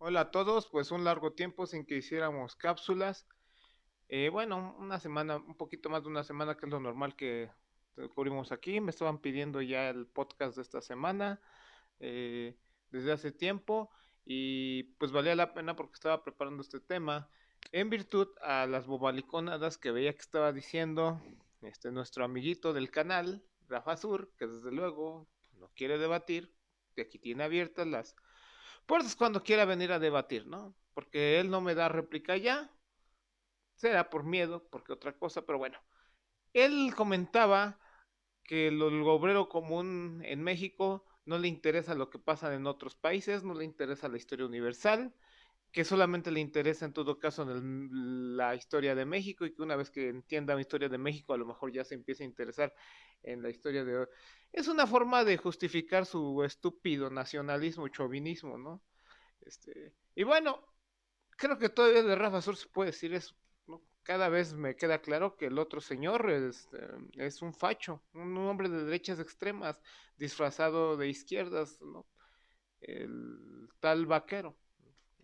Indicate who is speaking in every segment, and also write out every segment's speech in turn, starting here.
Speaker 1: Hola a todos, pues un largo tiempo sin que hiciéramos cápsulas. Bueno, una semana, un poquito más de una semana, que es lo normal que cubrimos aquí. Me estaban pidiendo ya el podcast de esta semana eh, desde hace tiempo y pues valía la pena porque estaba preparando este tema en virtud a las bobaliconadas que veía que estaba diciendo nuestro amiguito del canal, Rafa Sur, que desde luego no quiere debatir, que aquí tiene abiertas las puertas cuando quiera venir a debatir, ¿no? Porque él no me da réplica ya, será por miedo, porque otra cosa, pero bueno. Él comentaba que el obrero común en México no le interesa lo que pasa en otros países, no le interesa la historia universal, que solamente le interesa en todo caso la historia de México y que una vez que entienda la historia de México a lo mejor ya se empieza a interesar en la historia de... Es una forma de justificar su estúpido nacionalismo y chauvinismo, ¿no? Y bueno, creo que todavía de Rafa Sur se puede decir eso, ¿no? Cada vez me queda claro que el otro señor es un facho, un hombre de derechas extremas, disfrazado de izquierdas, ¿no? El tal vaquero.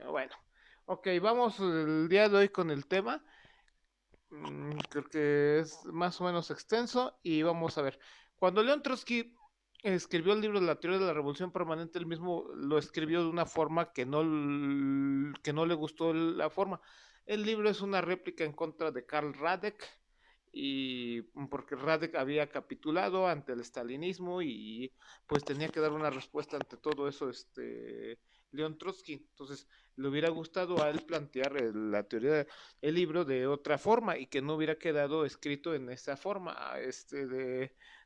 Speaker 1: Bueno, ok, vamos el día de hoy con el tema. Creo que es más o menos extenso y vamos a ver. Cuando León Trotsky escribió el libro de la teoría de la revolución permanente, él mismo lo escribió de una forma que no le gustó la forma. El libro es una réplica en contra de Karl Radek y porque Radek había capitulado ante el estalinismo y pues tenía que dar una respuesta ante todo eso, León Trotsky. Entonces, le hubiera gustado a él plantear la teoría el libro de otra forma y que no hubiera quedado escrito en esa forma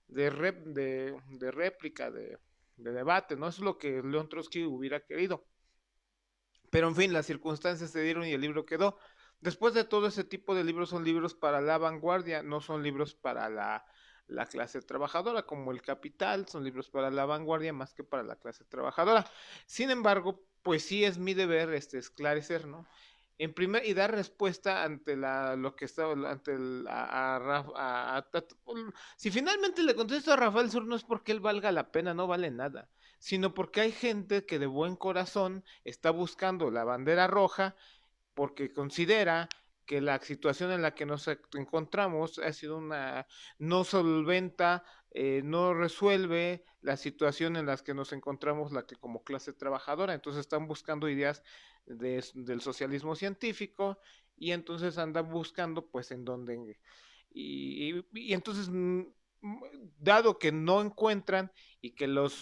Speaker 1: de réplica, de debate, ¿no? Eso es lo que León Trotsky hubiera querido. Pero en fin, las circunstancias se dieron y el libro quedó. Después de todo, ese tipo de libros son libros para la vanguardia, no son libros para la clase trabajadora, como El Capital, son libros para la vanguardia más que para la clase trabajadora. Sin embargo, pues sí es mi deber esclarecer, ¿no? En primer y dar respuesta ante lo que está ante si finalmente le contesto a Rafael Sur no es porque él valga la pena, no vale nada, sino porque hay gente que de buen corazón está buscando la bandera roja porque considera que la situación en la que nos encontramos ha sido una no solventa, no resuelve la situación en la que nos encontramos la que como clase trabajadora, entonces están buscando ideas del socialismo científico y entonces andan buscando pues en dónde y entonces dado que no encuentran y que los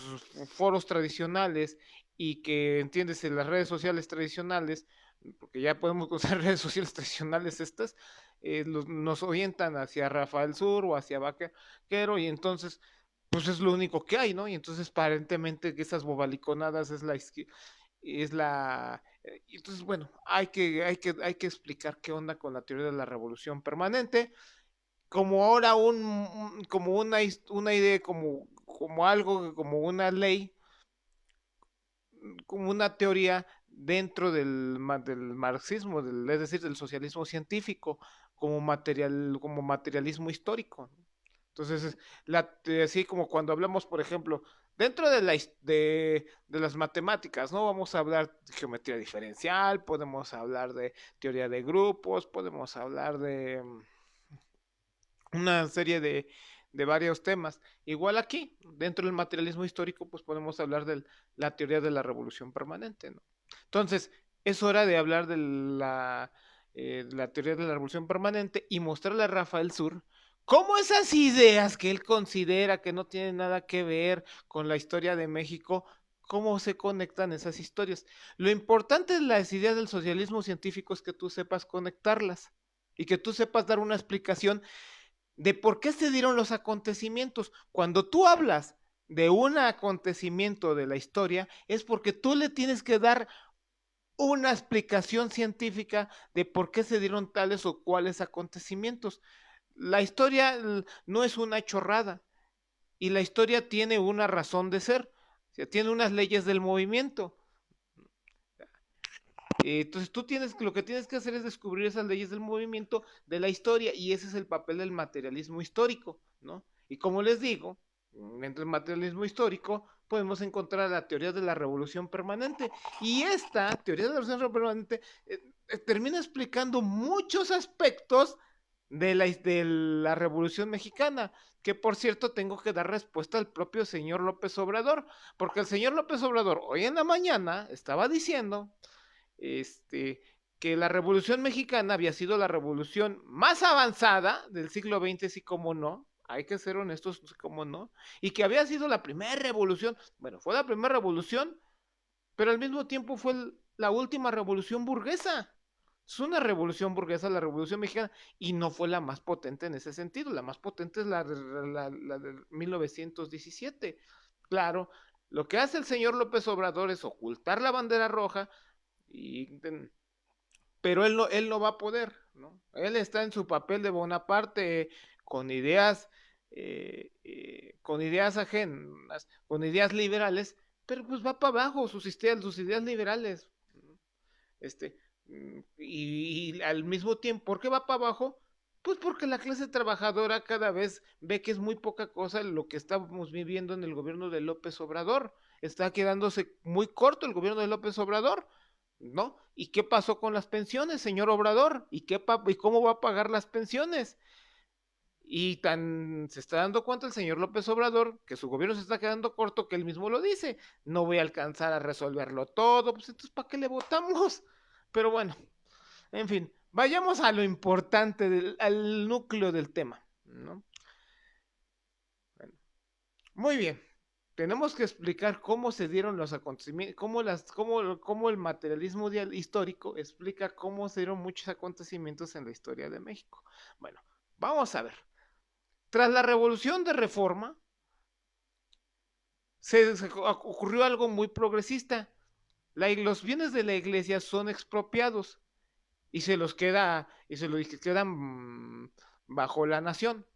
Speaker 1: foros tradicionales y que entiendes en las redes sociales tradicionales porque ya podemos usar redes sociales tradicionales estas, nos orientan hacia Rafael Sur o hacia Vaquero y entonces pues es lo único que hay, ¿no? Y entonces aparentemente que esas bobaliconadas es la entonces bueno, hay que explicar qué onda con la teoría de la revolución permanente, como ahora como una idea, como algo, como una ley, como una teoría dentro del marxismo, es decir, del socialismo científico, como materialismo histórico. Entonces, así como cuando hablamos, por ejemplo, dentro de las matemáticas, ¿no? Vamos a hablar de geometría diferencial, podemos hablar de teoría de grupos, podemos hablar de una serie de varios temas. Igual aquí, dentro del materialismo histórico, pues podemos hablar de la teoría de la revolución permanente, ¿no? Entonces, es hora de hablar de la teoría de la revolución permanente y mostrarle a Rafael Sur cómo esas ideas que él considera que no tienen nada que ver con la historia de México, cómo se conectan esas historias. Lo importante de las ideas del socialismo científico es que tú sepas conectarlas y que tú sepas dar una explicación de por qué se dieron los acontecimientos. Cuando tú hablas de un acontecimiento de la historia, es porque tú le tienes que dar una explicación científica de por qué se dieron tales o cuales acontecimientos. La historia no es una chorrada y la historia tiene una razón de ser, o sea, tiene unas leyes del movimiento. Entonces lo que tienes que hacer es descubrir esas leyes del movimiento de la historia y ese es el papel del materialismo histórico, ¿no? Y como les digo, dentro del materialismo histórico, podemos encontrar la teoría de la revolución permanente. Y esta teoría de la revolución permanente termina explicando muchos aspectos de la Revolución Mexicana, que por cierto tengo que dar respuesta al propio señor López Obrador, porque el señor López Obrador hoy en la mañana estaba diciendo este, que la Revolución Mexicana había sido la revolución más avanzada del siglo XX, sí como no, hay que ser honestos, sí como no, y que había sido la primera revolución, bueno, fue la primera revolución, pero al mismo tiempo fue la última revolución burguesa. Es una revolución burguesa, la revolución mexicana, y no fue la más potente en ese sentido. La más potente es la de 1917. Claro, lo que hace el señor López Obrador es ocultar la bandera roja, y, pero él no va a poder, ¿no? Él está en su papel de Bonaparte con ideas, con ideas ajenas, con ideas liberales, pero pues va para abajo sus ideas liberales. Este, y al mismo tiempo, ¿por qué va para abajo? Pues porque la clase trabajadora cada vez ve que es muy poca cosa lo que estamos viviendo en el gobierno de López Obrador. Está quedándose muy corto el gobierno de López Obrador, ¿no? ¿Y qué pasó con las pensiones, señor Obrador? ¿Y cómo va a pagar las pensiones? Y tan se está dando cuenta el señor López Obrador que su gobierno se está quedando corto, que él mismo lo dice. No voy a alcanzar a resolverlo todo, pues entonces ¿para qué le votamos? Pero bueno, en fin, vayamos a lo importante, al núcleo del tema, ¿no? Bueno, muy bien. Tenemos que explicar cómo se dieron los acontecimientos, cómo el materialismo histórico explica cómo se dieron muchos acontecimientos en la historia de México. Bueno, vamos a ver. Tras la Revolución de Reforma, se ocurrió algo muy progresista. Los bienes de la iglesia son expropiados y se los quedan bajo la nación.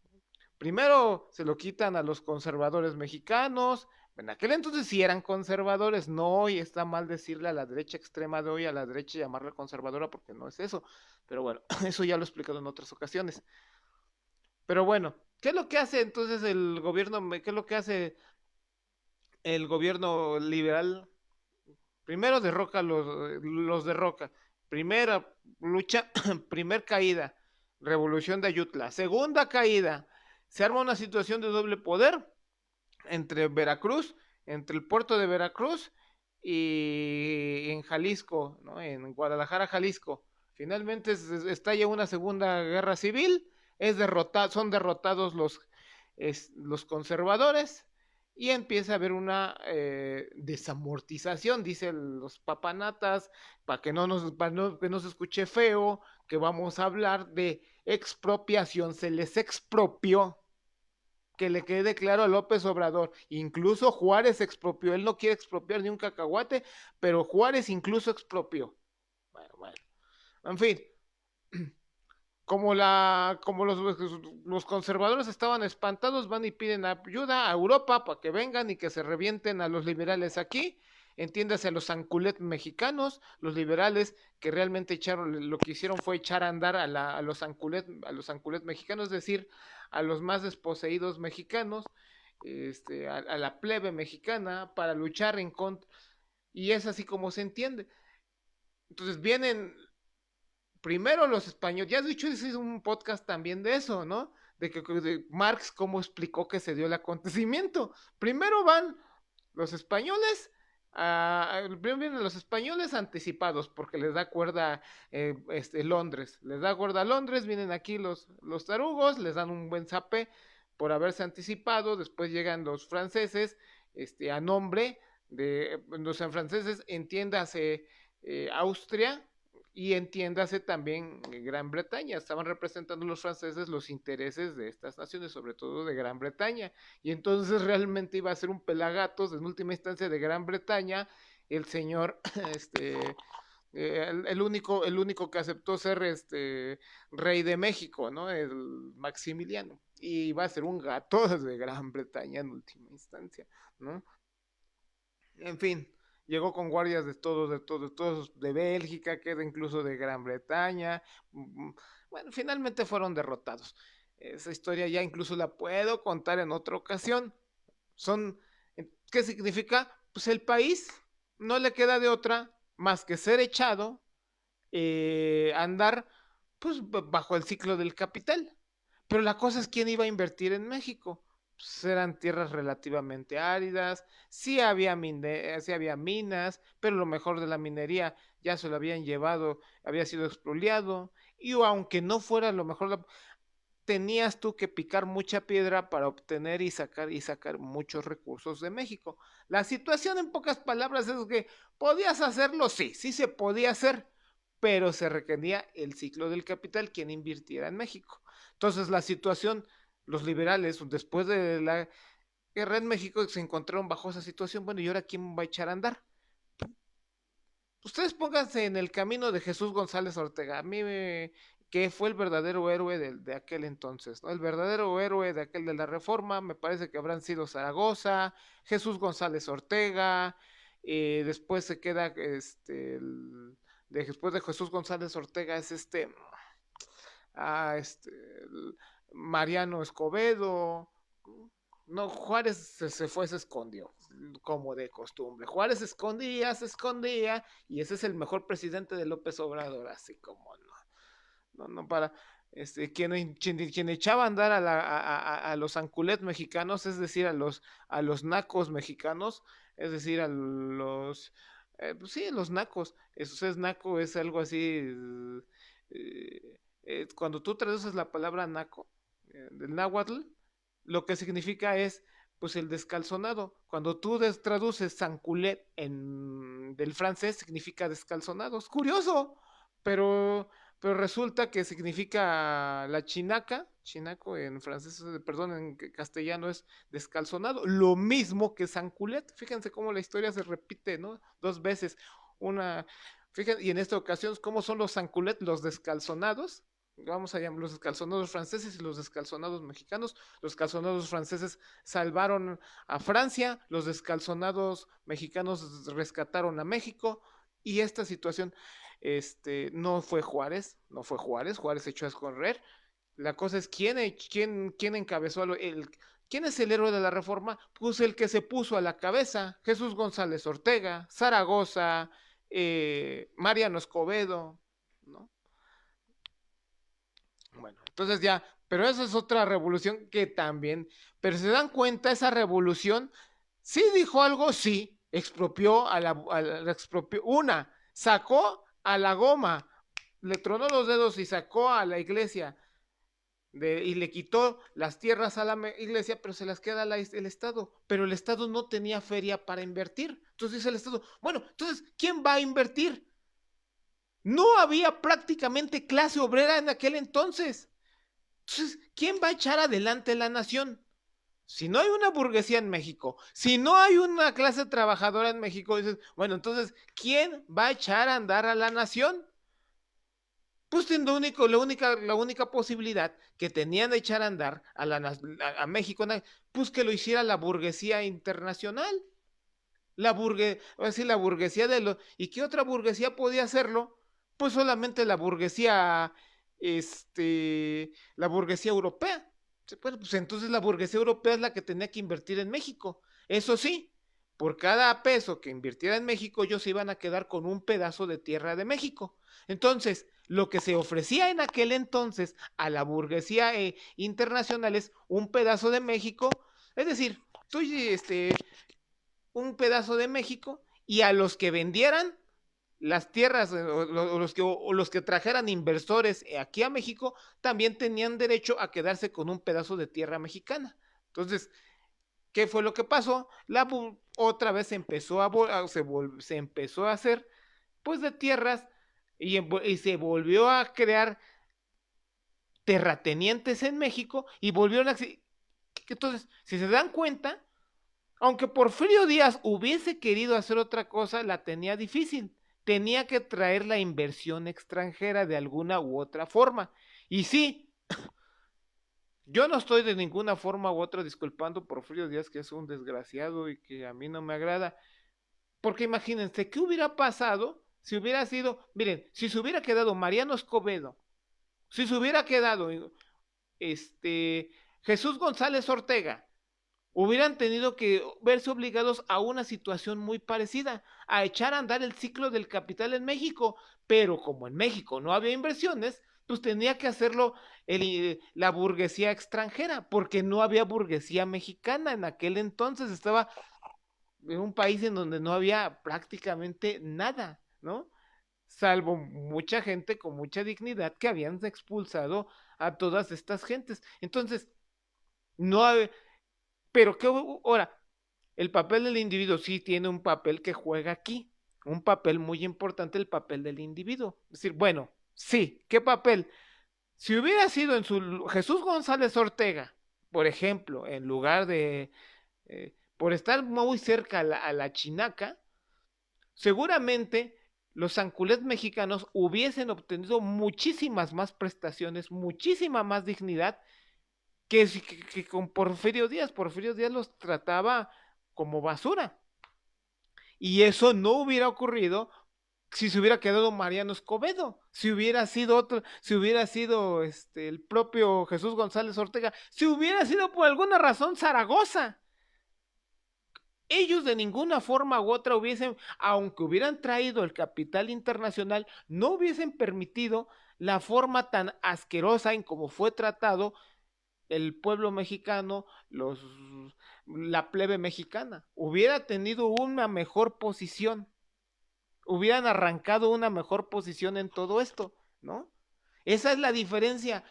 Speaker 1: Primero se lo quitan a los conservadores mexicanos. En aquel entonces sí eran conservadores, no hoy está mal decirle a la derecha extrema de hoy, a la derecha llamarla conservadora porque no es eso. Pero bueno, eso ya lo he explicado en otras ocasiones. Pero bueno, ¿qué es lo que hace entonces el gobierno? ¿Qué es lo que hace el gobierno liberal? Primero derroca los derroca. Primera lucha, primer caída, revolución de Ayutla. Segunda caída, se arma una situación de doble poder entre Veracruz, entre el puerto de Veracruz y en Jalisco, ¿no? En Guadalajara, Jalisco. Finalmente estalla una segunda guerra civil, son derrotados los conservadores y empieza a haber una desamortización, dicen los papanatas, para que que no se escuche feo, que vamos a hablar de expropiación, se les expropió, que le quede claro a López Obrador. Incluso Juárez expropió. Él no quiere expropiar ni un cacahuate, pero Juárez incluso expropió. Bueno. En fin, como los conservadores estaban espantados, van y piden ayuda a Europa para que vengan y que se revienten a los liberales aquí. Entiéndase a los anculet mexicanos, los liberales que realmente lo que hicieron fue echar a andar a los anculet mexicanos, es decir, a los más desposeídos mexicanos, a la plebe mexicana para luchar en contra. Y es así como se entiende. Entonces vienen primero los españoles, ya de hecho hice un podcast también de eso, ¿no? De Marx cómo explicó que se dio el acontecimiento. Primero van los españoles, primero vienen los españoles anticipados porque les da cuerda Londres, les da cuerda a Londres, vienen aquí los tarugos, les dan un buen zape por haberse anticipado, después llegan los franceses, a nombre de los franceses, entiéndase Austria, y entiéndase también Gran Bretaña. Estaban representando los franceses los intereses de estas naciones, sobre todo de Gran Bretaña. Y entonces realmente iba a ser un pelagatos en última instancia de Gran Bretaña. El señor, el único que aceptó ser rey de México, ¿no? El Maximiliano. Y va a ser un gato de Gran Bretaña en última instancia, ¿no? En fin, llegó con guardias todos de Bélgica, queda incluso de Gran Bretaña. Bueno, finalmente fueron derrotados. Esa historia ya incluso la puedo contar en otra ocasión. Son, ¿Qué significa? Pues el país no le queda de otra más que ser echado, andar pues bajo el ciclo del capital. Pero la cosa es quién iba a invertir en México. Pues eran tierras relativamente áridas, sí había minas, pero lo mejor de la minería ya se lo habían llevado, había sido expoliado, y aunque no fuera lo mejor, tenías tú que picar mucha piedra para obtener y sacar muchos recursos de México. La situación en pocas palabras es que podías hacerlo, sí, sí se podía hacer, pero se requería el ciclo del capital quien invirtiera en México. Entonces la situación, los liberales, después de la guerra en México, se encontraron bajo esa situación. Bueno, ¿y ahora quién va a echar a andar? Ustedes pónganse en el camino de Jesús González Ortega. Que fue el verdadero héroe de aquel entonces, ¿no? El verdadero héroe de aquel de la Reforma, me parece que habrán sido Zaragoza, Jesús González Ortega, después se queda, después de Jesús González Ortega es Mariano Escobedo. No, Juárez se fue, se escondió, como de costumbre. Juárez se escondía, y ese es el mejor presidente de López Obrador, así como no para, quien echaba a andar a los anculets mexicanos, es decir, a los nacos mexicanos, es decir, a los, pues sí, los nacos. Eso es naco, es algo así, cuando tú traduces la palabra naco, del náhuatl, lo que significa es pues el descalzonado. Cuando tú traduces sanculet del francés, significa descalzonado. Es curioso, pero, pero resulta que significa la chinaca. Chinaco en francés, perdón, en castellano es descalzonado. Lo mismo que sanculet. Fíjense cómo la historia se repite, ¿no? Dos veces. Una, fíjense, y en esta ocasión, ¿cómo son los sanculet, los descalzonados? Vamos a llamar los descalzonados franceses y los descalzonados mexicanos. Los calzonados franceses salvaron a Francia, los descalzonados mexicanos rescataron a México, y esta situación, no fue Juárez, Juárez echó a escorrer. La cosa es quién encabezó ¿quién es el héroe de la Reforma? Pues el que se puso a la cabeza, Jesús González Ortega, Zaragoza, Mariano Escobedo, ¿no? Bueno, entonces ya, pero esa es otra revolución que también, pero se dan cuenta, esa revolución, sí dijo algo, sí, expropió expropió, sacó a la goma, le tronó los dedos y sacó a la iglesia y le quitó las tierras a la iglesia, pero se las queda el Estado, pero el Estado no tenía feria para invertir. Entonces dice el Estado, bueno, entonces, ¿quién va a invertir? No había prácticamente clase obrera en aquel entonces. Entonces, ¿quién va a echar adelante la nación? Si no hay una burguesía en México, si no hay una clase trabajadora en México, dices, bueno, entonces, ¿quién va a echar a andar a la nación? Pues la única posibilidad que tenían de echar a andar a México, pues que lo hiciera la burguesía internacional. La burguesía de los. ¿Y qué otra burguesía podía hacerlo? Pues solamente la burguesía europea. Bueno, pues entonces la burguesía europea es la que tenía que invertir en México. Eso sí, por cada peso que invirtiera en México, ellos se iban a quedar con un pedazo de tierra de México. Entonces, lo que se ofrecía en aquel entonces a la burguesía internacional es un pedazo de México, es decir, tú, un pedazo de México, y a los que vendieran las tierras, o los que trajeran inversores aquí a México, también tenían derecho a quedarse con un pedazo de tierra mexicana. Entonces, ¿qué fue lo que pasó? Otra vez se empezó a hacer pues de tierras, y se volvió a crear terratenientes en México, y volvieron a. Entonces, si se dan cuenta, aunque Porfirio Díaz hubiese querido hacer otra cosa, la tenía difícil. Tenía que traer la inversión extranjera de alguna u otra forma. Y sí, yo no estoy de ninguna forma u otra disculpando a Porfirio Díaz, que es un desgraciado y que a mí no me agrada. Porque imagínense, ¿qué hubiera pasado si hubiera sido, miren, si se hubiera quedado Mariano Escobedo, si se hubiera quedado Jesús González Ortega, hubieran tenido que verse obligados a una situación muy parecida, a echar a andar el ciclo del capital en México, pero como en México no había inversiones, pues tenía que hacerlo la burguesía extranjera, porque no había burguesía mexicana en aquel entonces, estaba en un país en donde no había prácticamente nada, ¿no? Salvo mucha gente con mucha dignidad que habían expulsado a todas estas gentes. Entonces, no hay, pero qué ahora, el papel del individuo sí tiene un papel que juega aquí, un papel muy importante, el papel del individuo. Es decir, bueno, sí, ¿qué papel? Si hubiera sido en su Jesús González Ortega, por ejemplo, en lugar de, por estar muy cerca a la chinaca, seguramente los sanculés mexicanos hubiesen obtenido muchísimas más prestaciones, muchísima más dignidad que con Porfirio Díaz. Porfirio Díaz los trataba como basura. Y eso no hubiera ocurrido si se hubiera quedado Mariano Escobedo, si hubiera sido otro, si hubiera sido el propio Jesús González Ortega, si hubiera sido por alguna razón Zaragoza. Ellos de ninguna forma u otra hubiesen, aunque hubieran traído el capital internacional, no hubiesen permitido la forma tan asquerosa en cómo fue tratado el pueblo mexicano, la plebe mexicana. Hubiera tenido una mejor posición, hubieran arrancado una mejor posición en todo esto, ¿no? Esa es la diferencia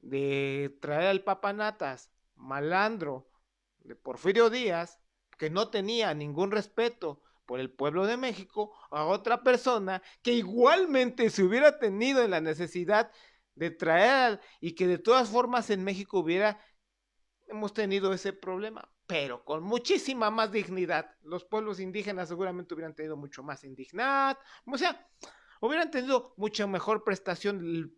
Speaker 1: de traer al papanatas, malandro, de Porfirio Díaz, que no tenía ningún respeto por el pueblo de México, a otra persona que igualmente se hubiera tenido en la necesidad de traer y que de todas formas en México hemos tenido ese problema, pero con muchísima más dignidad. Los pueblos indígenas seguramente hubieran tenido mucho más indignidad, o sea, hubieran tenido mucha mejor prestación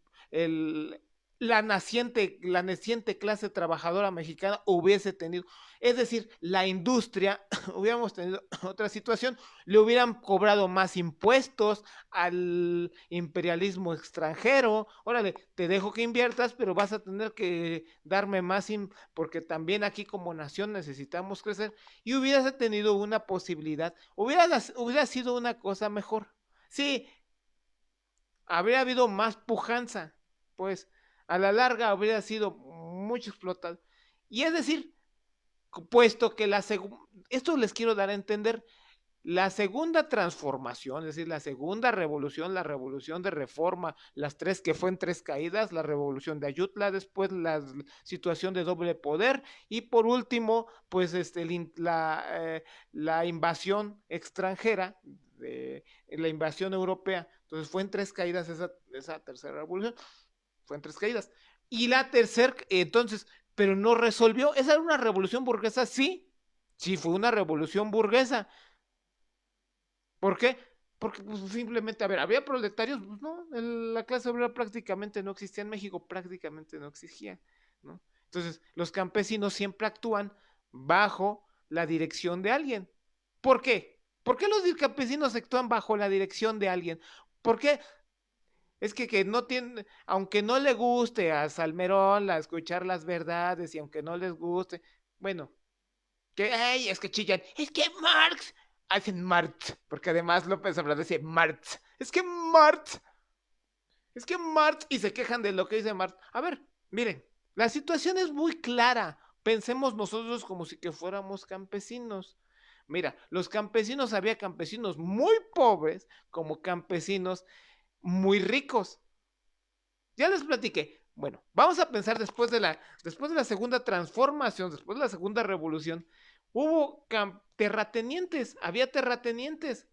Speaker 1: la naciente clase trabajadora mexicana hubiese tenido, es decir, la industria, hubiéramos tenido otra situación, le hubieran cobrado más impuestos al imperialismo extranjero, órale, te dejo que inviertas, pero vas a tener que darme más, porque también aquí como nación necesitamos crecer, y hubieras tenido una posibilidad, hubiera sido una cosa mejor. Sí, habría habido más pujanza, pues a la larga habría sido mucho explotado. Y es decir, puesto que esto les quiero dar a entender, la segunda transformación, es decir, la revolución de reforma, las tres que fue en tres caídas, la revolución de Ayutla, después la situación de doble poder y por último, pues la invasión extranjera, la invasión europea. Entonces fue en tres caídas esa tercera revolución, fue en tres caídas. Y la tercera, entonces, pero no resolvió, esa era una revolución burguesa, sí, sí fue una revolución burguesa. ¿Por qué? Porque pues, simplemente, a ver, ¿había proletarios? Pues no, la clase obrera prácticamente no existía en México, prácticamente no existía, ¿no? Entonces, los campesinos siempre actúan bajo la dirección de alguien. ¿Por qué? ¿Por qué los campesinos actúan bajo la dirección de alguien? ¿Por qué? Es que no tiene, aunque no le guste a Salmerón escuchar las verdades y aunque no les guste, bueno, que, ay, es que chillan, es que Marx, hacen Marx, porque además López Obrador dice Marx, es que Marx, y se quejan de lo que dice Marx. A ver, miren, la situación es muy clara, pensemos nosotros como si que fuéramos campesinos. Mira, los campesinos, había campesinos muy pobres como campesinos muy ricos. Ya les platiqué. Bueno, vamos a pensar después de la segunda transformación, después de la segunda revolución, hubo terratenientes, había terratenientes.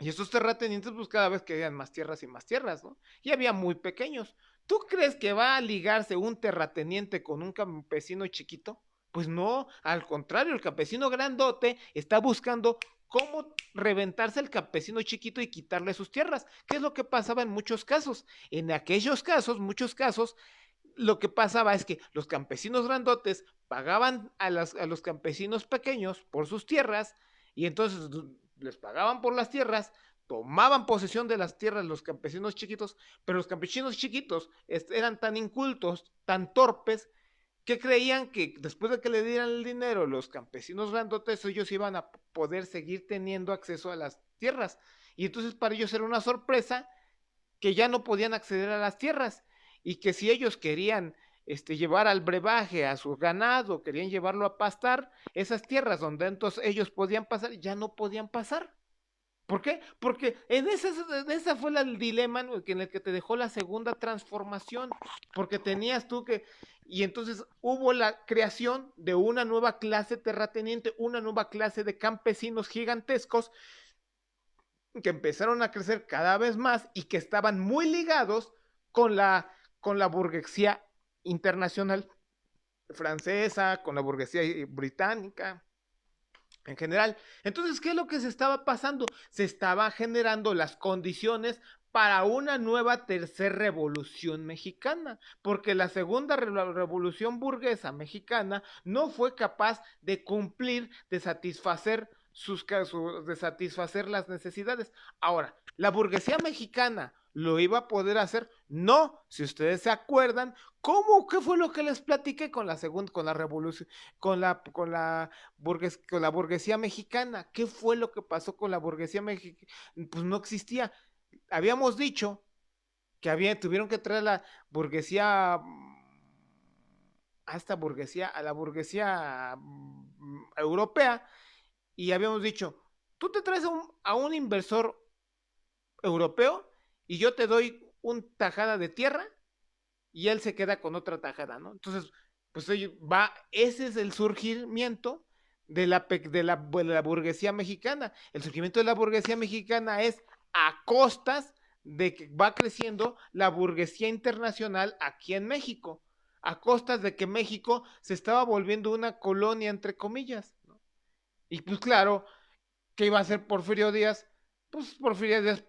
Speaker 1: Y esos terratenientes, pues cada vez querían más tierras, ¿no? Y había muy pequeños. ¿Tú crees que va a ligarse un terrateniente con un campesino chiquito? Pues no, al contrario, el campesino grandote está buscando cómo reventarse al campesino chiquito y quitarle sus tierras. ¿Qué es lo que pasaba en muchos casos? En aquellos casos, muchos casos, lo que pasaba es que los campesinos grandotes pagaban a los campesinos pequeños por sus tierras y entonces les pagaban por las tierras, tomaban posesión de las tierras los campesinos chiquitos, pero los campesinos chiquitos eran tan incultos, tan torpes, que creían que después de que le dieran el dinero los campesinos grandotes, ellos iban a poder seguir teniendo acceso a las tierras. Y entonces para ellos era una sorpresa que ya no podían acceder a las tierras y que si ellos querían llevar al brebaje a su ganado, querían llevarlo a pastar, esas tierras donde entonces ellos podían pasar, ya no podían pasar. ¿Por qué? Porque esa fue el dilema en el que te dejó la segunda transformación, porque tenías tú que, y entonces hubo la creación de una nueva clase terrateniente, una nueva clase de campesinos gigantescos que empezaron a crecer cada vez más y que estaban muy ligados con la burguesía internacional francesa, con la burguesía británica en general. Entonces, ¿qué es lo que se estaba pasando? Se estaba generando las condiciones para una nueva tercera revolución mexicana, porque la segunda revolución burguesa mexicana no fue capaz de cumplir, de satisfacer de satisfacer las necesidades. Ahora, la burguesía mexicana lo iba a poder hacer. No, si ustedes se acuerdan, ¿qué fue lo que les platiqué con la segunda, con la revolución, con la burguesía mexicana? ¿Qué fue lo que pasó con la burguesía mexicana? Pues no existía. Habíamos dicho que tuvieron que traer la burguesía a la burguesía europea, y habíamos dicho, tú te traes a un inversor europeo y yo te doy una tajada de tierra y él se queda con otra tajada, ¿no? Entonces, pues ese es el surgimiento de la burguesía mexicana. El surgimiento de la burguesía mexicana es a costas de que va creciendo la burguesía internacional aquí en México, a costas de que México se estaba volviendo una colonia, entre comillas, ¿no? Y pues claro, ¿qué iba a hacer Porfirio Díaz? Pues Porfirio Díaz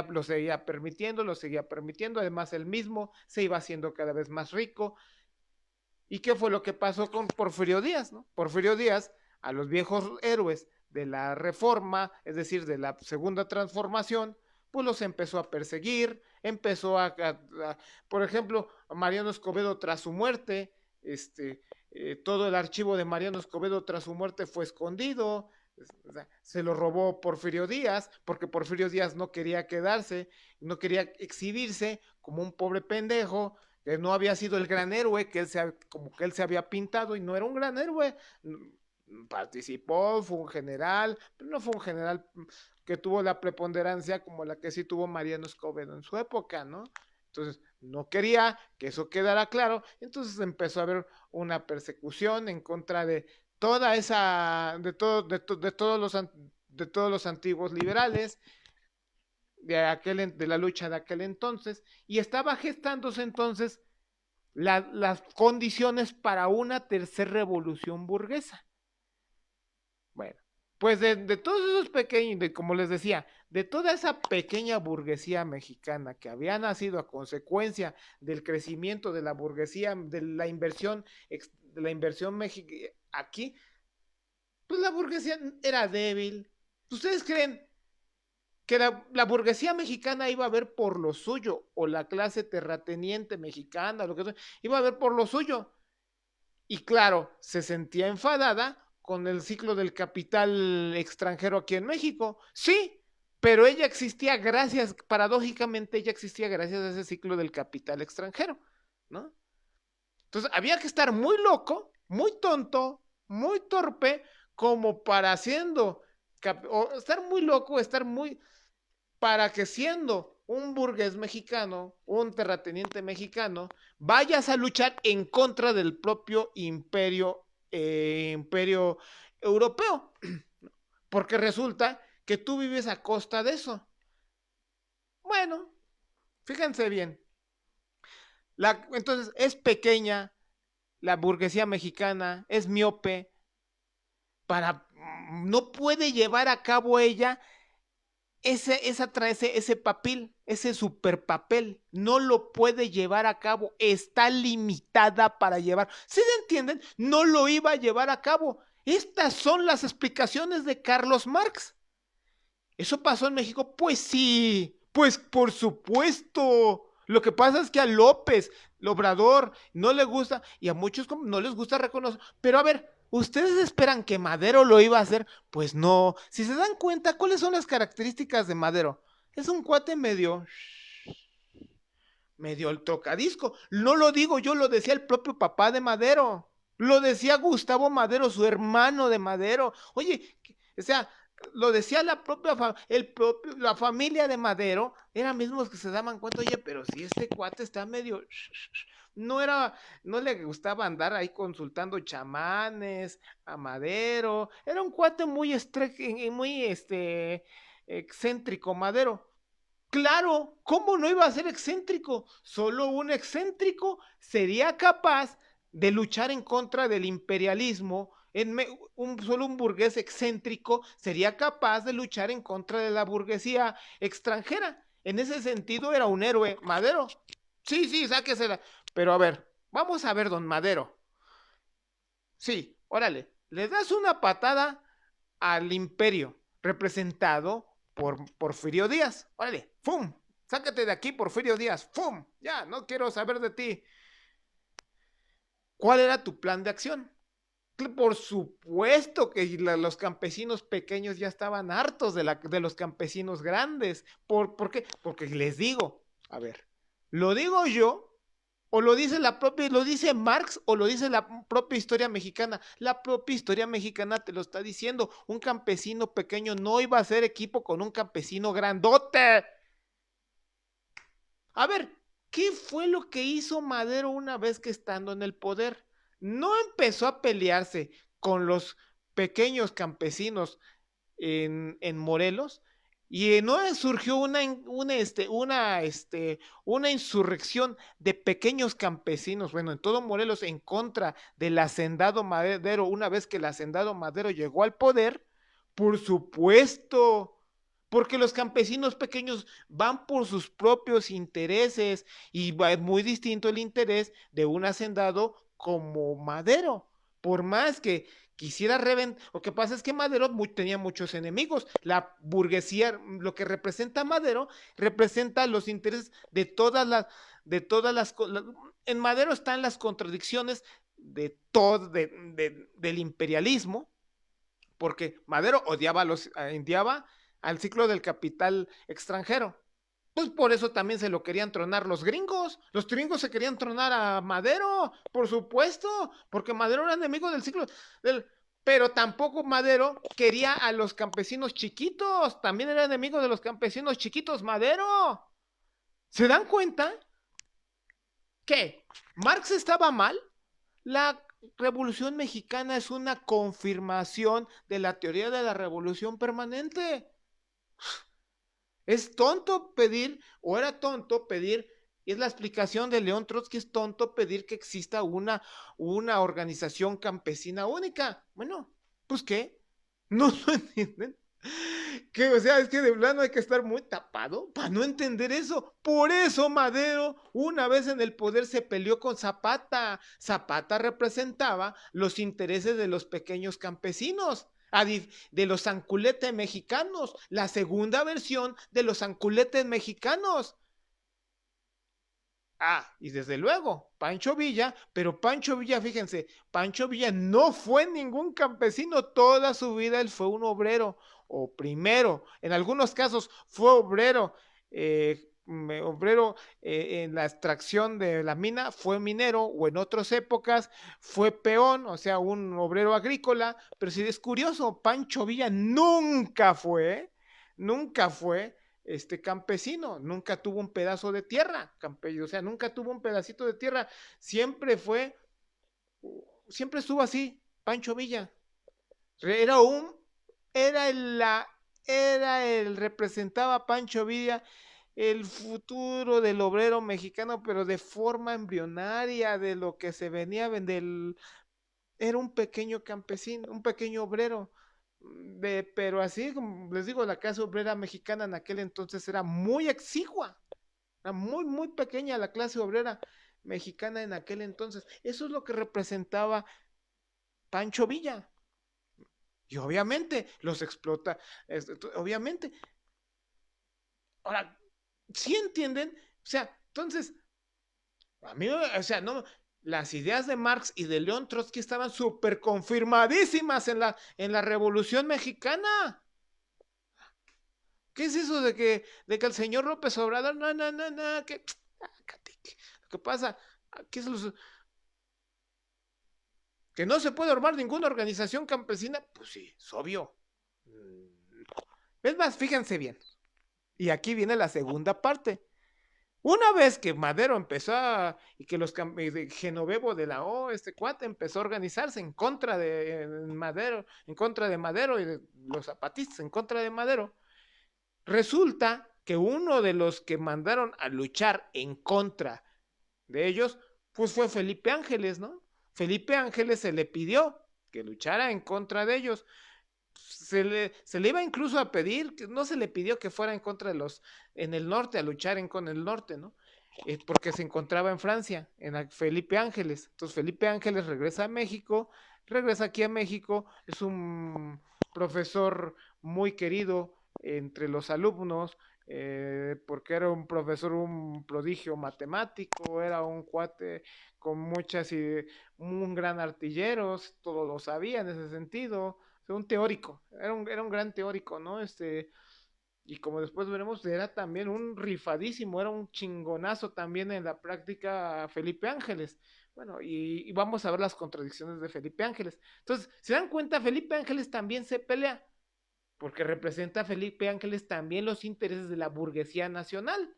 Speaker 1: lo seguía permitiendo, además él mismo se iba haciendo cada vez más rico. ¿Y qué fue lo que pasó con Porfirio Díaz, no? Porfirio Díaz, a los viejos héroes de la Reforma, es decir, de la Segunda Transformación, pues los empezó a perseguir, por ejemplo, a Mariano Escobedo tras su muerte, todo el archivo de Mariano Escobedo tras su muerte fue escondido, o sea, se lo robó Porfirio Díaz, porque Porfirio Díaz no quería quedarse, no quería exhibirse como un pobre pendejo, que no había sido el gran héroe como que él se había pintado, y no era un gran héroe. Participó, fue un general, pero no fue un general que tuvo la preponderancia como la que sí tuvo Mariano Escobedo en su época, ¿no? Entonces, no quería que eso quedara claro, entonces empezó a haber una persecución en contra de toda esa, de todos los antiguos liberales, de la lucha de aquel entonces, y estaba gestándose entonces las condiciones para una tercera revolución burguesa. Bueno, pues de todos esos pequeños, como les decía, de toda esa pequeña burguesía mexicana que había nacido a consecuencia del crecimiento de la burguesía, de la inversión aquí, pues la burguesía era débil. ¿Ustedes creen que la burguesía mexicana iba a ver por lo suyo, o la clase terrateniente mexicana, lo que sea, iba a ver por lo suyo? Y claro, se sentía enfadada con el ciclo del capital extranjero aquí en México. Sí, pero paradójicamente ella existía gracias a ese ciclo del capital extranjero, ¿no? Entonces había que estar muy loco, muy tonto, muy torpe, como para o estar muy loco, para que siendo un burgués mexicano, un terrateniente mexicano, vayas a luchar en contra del propio imperio europeo, porque resulta que tú vives a costa de eso. Bueno, fíjense bien, entonces es pequeña la burguesía mexicana, es miope, no puede llevar a cabo ella ese papel, ese super papel, no lo puede llevar a cabo, está limitada para llevar. ¿Sí se entienden? No lo iba a llevar a cabo. Estas son las explicaciones de Carlos Marx. ¿Eso pasó en México? Pues sí, pues por supuesto. Lo que pasa es que a López Obrador no le gusta y a muchos no les gusta reconocer. Pero a ver, ¿ustedes esperan que Madero lo iba a hacer? Pues no. Si se dan cuenta, ¿cuáles son las características de Madero? Es un cuate medio el tocadisco. No lo digo yo, lo decía el propio papá de Madero. Lo decía Gustavo Madero, su hermano de Madero. Oye, o sea, lo decía la propia la familia de Madero, eran mismos que se daban cuenta, oye, pero si este cuate está medio no era, no le gustaba andar ahí consultando chamanes a Madero, era un cuate muy muy excéntrico Madero. Claro, ¿cómo no iba a ser excéntrico? Solo un excéntrico sería capaz de luchar en contra del imperialismo. Solo un burgués excéntrico sería capaz de luchar en contra de la burguesía extranjera. En ese sentido era un héroe. Madero. Sí, sí, sáquesela. Pero a ver, vamos a ver, don Madero. Sí, órale, le das una patada al imperio representado por Porfirio Díaz. Órale, ¡fum! Sácate de aquí, Porfirio Díaz, ¡fum! Ya, no quiero saber de ti. ¿Cuál era tu plan de acción? Por supuesto que los campesinos pequeños ya estaban hartos de los campesinos grandes. ¿Por qué? Porque les digo, a ver, lo digo yo, o lo dice lo dice Marx o lo dice la propia historia mexicana. La propia historia mexicana te lo está diciendo. Un campesino pequeño no iba a hacer equipo con un campesino grandote. A ver, ¿qué fue lo que hizo Madero una vez que estando en el poder? No empezó a pelearse con los pequeños campesinos en Morelos, y no surgió una insurrección de pequeños campesinos, bueno, en todo Morelos, en contra del hacendado Madero, una vez que el hacendado Madero llegó al poder. Por supuesto, porque los campesinos pequeños van por sus propios intereses y es muy distinto el interés de un hacendado como Madero. Por más que quisiera reventar, lo que pasa es que Madero tenía muchos enemigos. La burguesía, lo que representa Madero, representa los intereses de todas las cosas. En Madero están las contradicciones de todo, del imperialismo, porque Madero odiaba al ciclo del capital extranjero. Pues por eso también se lo querían tronar los gringos. Los gringos se querían tronar a Madero, por supuesto, porque Madero era enemigo del ciclo del... Pero tampoco Madero quería a los campesinos chiquitos. También era enemigo de los campesinos chiquitos, Madero. ¿Se dan cuenta? ¿Qué? ¿Marx estaba mal? La Revolución Mexicana es una confirmación de la teoría de la revolución permanente. Es tonto pedir, o era tonto pedir, y es la explicación de León Trotsky, es tonto pedir que exista una organización campesina única. Bueno, pues ¿qué? ¿No lo entienden? Que, o sea, es que de plano hay que estar muy tapado para no entender eso. Por eso Madero, una vez en el poder, se peleó con Zapata. Zapata representaba los intereses de los pequeños campesinos, de los anculetes mexicanos, la segunda versión de los anculetes mexicanos. Ah, y desde luego, Pancho Villa, pero Pancho Villa, fíjense, Pancho Villa no fue ningún campesino, toda su vida él fue un obrero, o primero, en algunos casos fue obrero, en la extracción de la mina, fue minero, o en otras épocas fue peón, o sea, un obrero agrícola, pero si es curioso, Pancho Villa nunca fue campesino, nunca tuvo un pedazo de tierra, o sea, nunca tuvo un pedacito de tierra, siempre estuvo así, Pancho Villa. Era un, era el, la, representaba Pancho Villa el futuro del obrero mexicano, pero de forma embrionaria de lo que se venía era un pequeño campesino, un pequeño obrero. Pero así, como les digo, la clase obrera mexicana en aquel entonces era muy exigua, era muy, muy pequeña la clase obrera mexicana en aquel entonces. Eso es lo que representaba Pancho Villa. Y obviamente los explota, obviamente. Ahora, ¿sí entienden? O sea, Entonces, a mí, o sea, no, las ideas de Marx y de León Trotsky estaban súper confirmadísimas en la Revolución Mexicana. ¿Qué es eso de que el señor López Obrador, no, lo que pasa, aquí es que no se puede armar ninguna organización campesina? Pues sí, es obvio. Es más, fíjense bien. Y aquí viene la segunda parte. Una vez que Madero empezó y que los de Genovevo de la O, este cuate empezó a organizarse en contra de Madero y de los zapatistas en contra de Madero, resulta que uno de los que mandaron a luchar en contra de ellos, pues fue Felipe Ángeles, ¿no? Felipe Ángeles se le pidió que luchara en contra de ellos. Se le iba incluso a pedir, no se le pidió que fuera en contra de en el norte, a luchar con el norte, ¿no? Porque se encontraba en Francia, Felipe Ángeles. Entonces Felipe Ángeles regresa a México, regresa aquí a México, es un profesor muy querido entre los alumnos, porque era un profesor, un prodigio matemático, era un cuate con un gran artillero, todo lo sabía en ese sentido, un teórico, era un gran teórico, ¿no? Y como después veremos, era también un rifadísimo, era un chingonazo también en la práctica Felipe Ángeles. Bueno, y vamos a ver las contradicciones de Felipe Ángeles. Entonces, ¿se dan cuenta? Felipe Ángeles también se pelea, porque representa a Felipe Ángeles también los intereses de la burguesía nacional.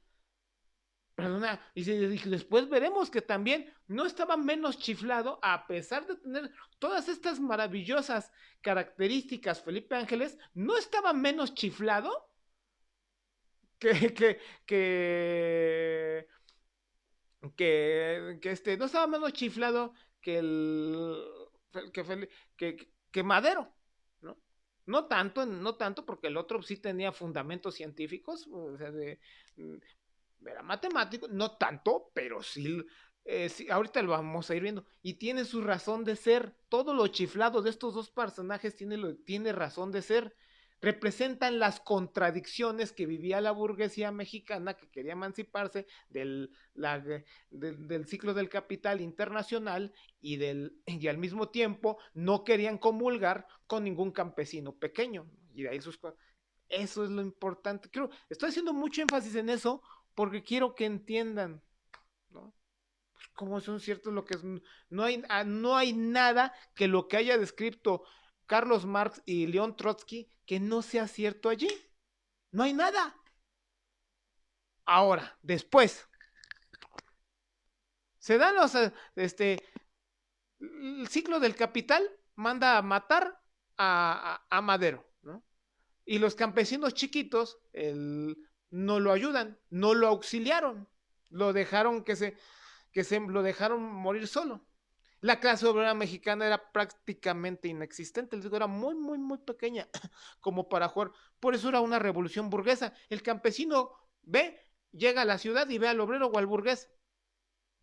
Speaker 1: Perdona, y después veremos que también no estaba menos chiflado, a pesar de tener todas estas maravillosas características. Felipe Ángeles no estaba menos chiflado que, que, que, no estaba menos chiflado que que Madero, ¿no? No tanto, porque el otro sí tenía fundamentos científicos, o sea, era matemático, no tanto, pero sí, sí, ahorita lo vamos a ir viendo. Y tiene su razón de ser. Todo lo chiflado de estos dos personajes tiene razón de ser. Representan las contradicciones que vivía la burguesía mexicana, que quería emanciparse del ciclo del capital internacional y al mismo tiempo no querían comulgar con ningún campesino pequeño. Y de ahí eso es lo importante. Estoy haciendo mucho énfasis en eso porque quiero que entiendan, ¿no? Pues cómo son ciertos lo que es. No hay nada que lo que haya descrito Carlos Marx y León Trotsky que no sea cierto allí. No hay nada. Ahora, después, se dan el ciclo del capital manda a matar a Madero, ¿no? Y los campesinos chiquitos no lo ayudan, no lo auxiliaron, lo dejaron lo dejaron morir solo. La clase obrera mexicana era prácticamente inexistente, les digo, era muy, muy, muy pequeña como para jugar. Por eso era una revolución burguesa. El campesino llega a la ciudad y ve al obrero o al burgués.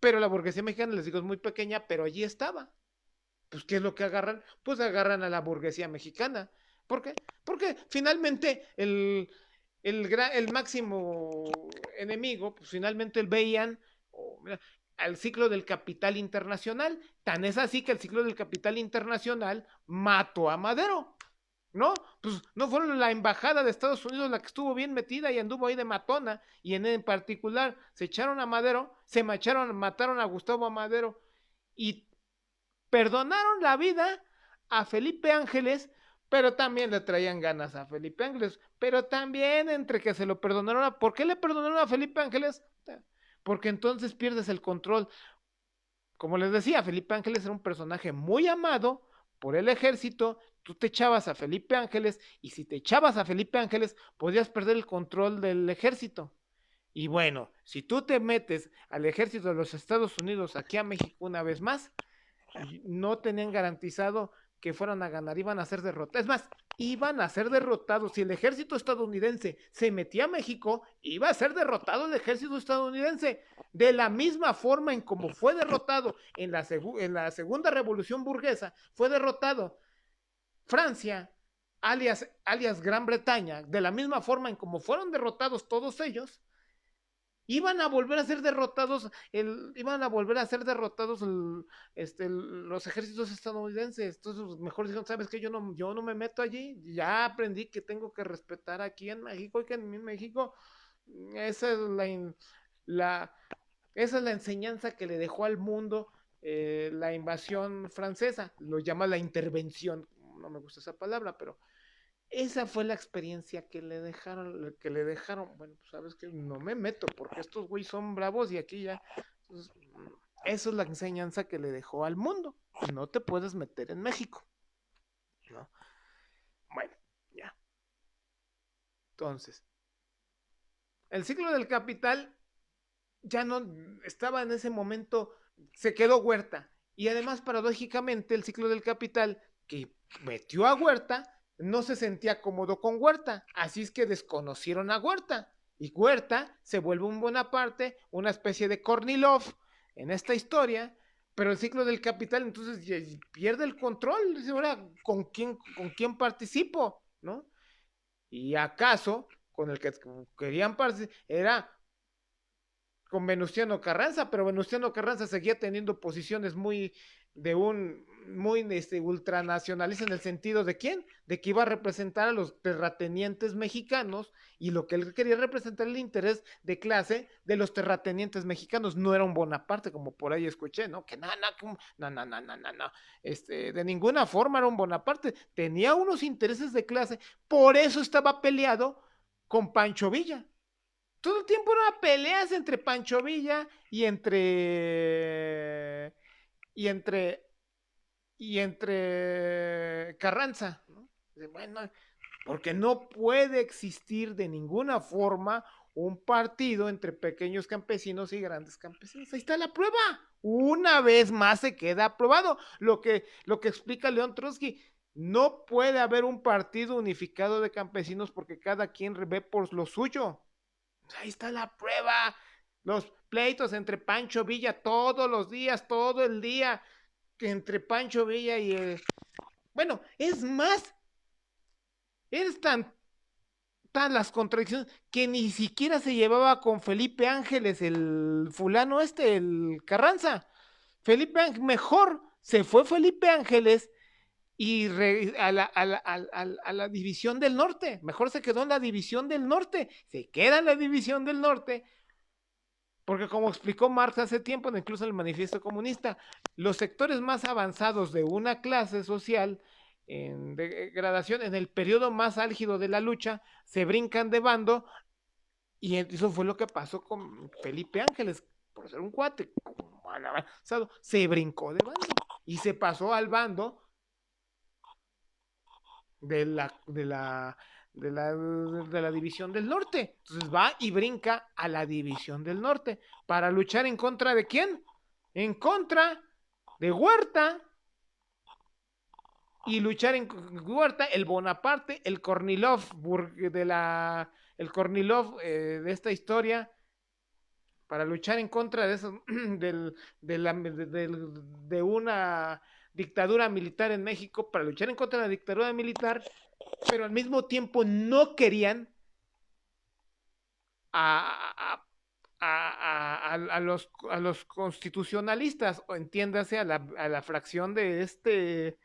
Speaker 1: Pero la burguesía mexicana, les digo, es muy pequeña, pero allí estaba. Pues, ¿qué es lo que agarran? Pues agarran a la burguesía mexicana. ¿Por qué? Porque finalmente el máximo enemigo, pues finalmente veían al ciclo del capital internacional. Tan es así que el ciclo del capital internacional mató a Madero. ¿No? Pues no fueron la embajada de Estados Unidos la que estuvo bien metida y anduvo ahí de matona, y en particular se echaron a Madero, mataron a Gustavo Madero y perdonaron la vida a Felipe Ángeles, pero también le traían ganas a Felipe Ángeles, pero también entre que se lo perdonaron. ¿Por qué le perdonaron a Felipe Ángeles? Porque entonces pierdes el control. Como les decía, Felipe Ángeles era un personaje muy amado por el ejército. Tú te echabas a Felipe Ángeles, y si te echabas a Felipe Ángeles podías perder el control del ejército. Y bueno, si tú te metes al ejército de los Estados Unidos aquí a México una vez más, no tenían garantizado que fueran a ganar, iban a ser derrotados. Es más, iban a ser derrotados. Si el ejército estadounidense se metía a México, iba a ser derrotado el ejército estadounidense. De la misma forma en como fue derrotado en la segunda revolución burguesa, fue derrotado Francia, alias Gran Bretaña, de la misma forma en como fueron derrotados todos ellos, iban a volver a ser derrotados, los ejércitos estadounidenses. Entonces, mejor dijeron, ¿sabes qué? Yo no me meto allí, ya aprendí que tengo que respetar aquí en México, y que en México, esa es la, esa es la enseñanza que le dejó al mundo la invasión francesa, lo llama la intervención, no me gusta esa palabra, pero esa fue la experiencia que le dejaron. Bueno, pues sabes que no me meto porque estos güeyes son bravos y aquí ya. Entonces, eso es la enseñanza que le dejó al mundo. No te puedes meter en México, ¿no? Bueno, ya. Entonces, el ciclo del capital ya no estaba en ese momento, se quedó Huerta. Y además, paradójicamente, el ciclo del capital que metió a Huerta no se sentía cómodo con Huerta, así es que desconocieron a Huerta. Y Huerta se vuelve un Bonaparte, una especie de Kornilov en esta historia, pero el ciclo del capital entonces pierde el control. Dice, ahora, ¿con quién participo? ¿No? Y acaso, con el que querían participar, era con Venustiano Carranza, pero Venustiano Carranza seguía teniendo posiciones muy ultranacionalista, en el sentido de quién, de que iba a representar a los terratenientes mexicanos, y lo que él quería representar el interés de clase de los terratenientes mexicanos. No era un Bonaparte, como por ahí escuché, ¿no? Que no, de ninguna forma era un Bonaparte, tenía unos intereses de clase, por eso estaba peleado con Pancho Villa. Todo el tiempo eran peleas entre Pancho Villa y entre Carranza, ¿no? Bueno, porque no puede existir de ninguna forma un partido entre pequeños campesinos y grandes campesinos. Ahí está la prueba. Una vez más se queda aprobado. Lo que explica León Trotsky. No puede haber un partido unificado de campesinos porque cada quien ve por lo suyo. Ahí está la prueba. Los pleitos entre Pancho Villa todos los días, todo el día, entre Pancho Villa y bueno, es más, es tan las contradicciones que ni siquiera se llevaba con Felipe Ángeles, el fulano el Carranza. Felipe Ángeles, mejor se fue Felipe Ángeles y a la división del norte. Mejor se quedó en la división del norte. Se queda en la división del norte. Porque como explicó Marx hace tiempo, incluso en el Manifiesto Comunista, los sectores más avanzados de una clase social en degradación, en el periodo más álgido de la lucha, se brincan de bando, y eso fue lo que pasó con Felipe Ángeles, por ser un cuate, como avanzado, se brincó de bando y se pasó al bando de la división del norte. Entonces va y brinca a la división del norte para luchar en contra de quién, en contra de Huerta, y luchar en Huerta, el Bonaparte, el Kornilov de esta historia, para luchar en contra de eso, de una dictadura militar en México, para luchar en contra de la dictadura militar, pero al mismo tiempo no querían a, a los constitucionalistas, o entiéndase a la fracción de este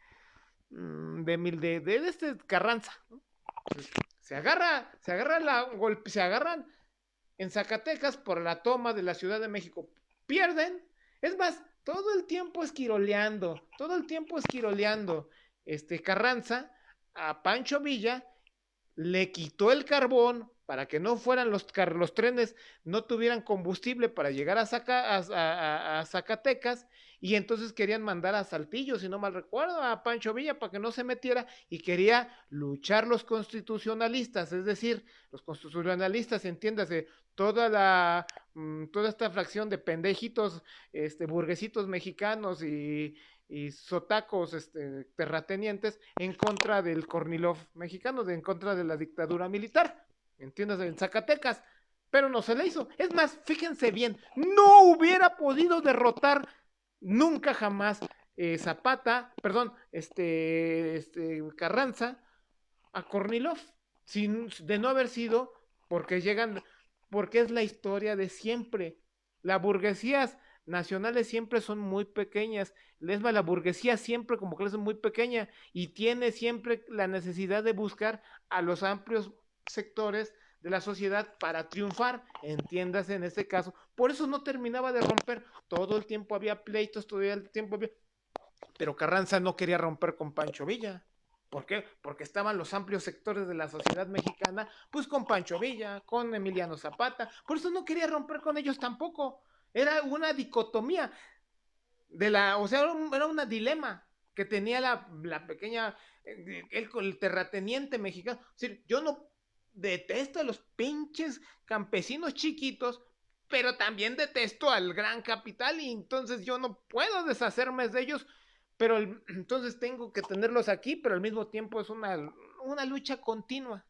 Speaker 1: Carranza, ¿no? Se agarran en Zacatecas por la toma de la Ciudad de México, pierden, es más, todo el tiempo esquiroleando Carranza a Pancho Villa, le quitó el carbón para que no fueran los trenes, no tuvieran combustible para llegar a Zacatecas, y entonces querían mandar a Saltillo, si no mal recuerdo, a Pancho Villa para que no se metiera, y quería luchar los constitucionalistas, es decir, los constitucionalistas, entiéndase, toda esta fracción de pendejitos, burguesitos mexicanos y sotacos terratenientes, en contra del Kornilov mexicano, en contra de la dictadura militar, entiendes, en Zacatecas, pero no se le hizo. Es más, fíjense bien, no hubiera podido derrotar nunca jamás Carranza a Kornilov, de no haber sido porque llegan porque es la historia de siempre. Las burguesías nacionales siempre son muy pequeñas. La burguesía siempre como que es muy pequeña y tiene siempre la necesidad de buscar a los amplios sectores de la sociedad para triunfar, entiéndase en este caso. Por eso no terminaba de romper. Todo el tiempo había pleitos, todo el tiempo había... Pero Carranza no quería romper con Pancho Villa. ¿Por qué? Porque estaban los amplios sectores de la sociedad mexicana, pues con Pancho Villa, con Emiliano Zapata. Por eso no quería romper con ellos tampoco. Era una dicotomía o sea, era una dilema que tenía la pequeña, el terrateniente mexicano. Es decir, yo no detesto a los pinches campesinos chiquitos, pero también detesto al gran capital y entonces yo no puedo deshacerme de ellos, pero entonces tengo que tenerlos aquí, pero al mismo tiempo es una lucha continua.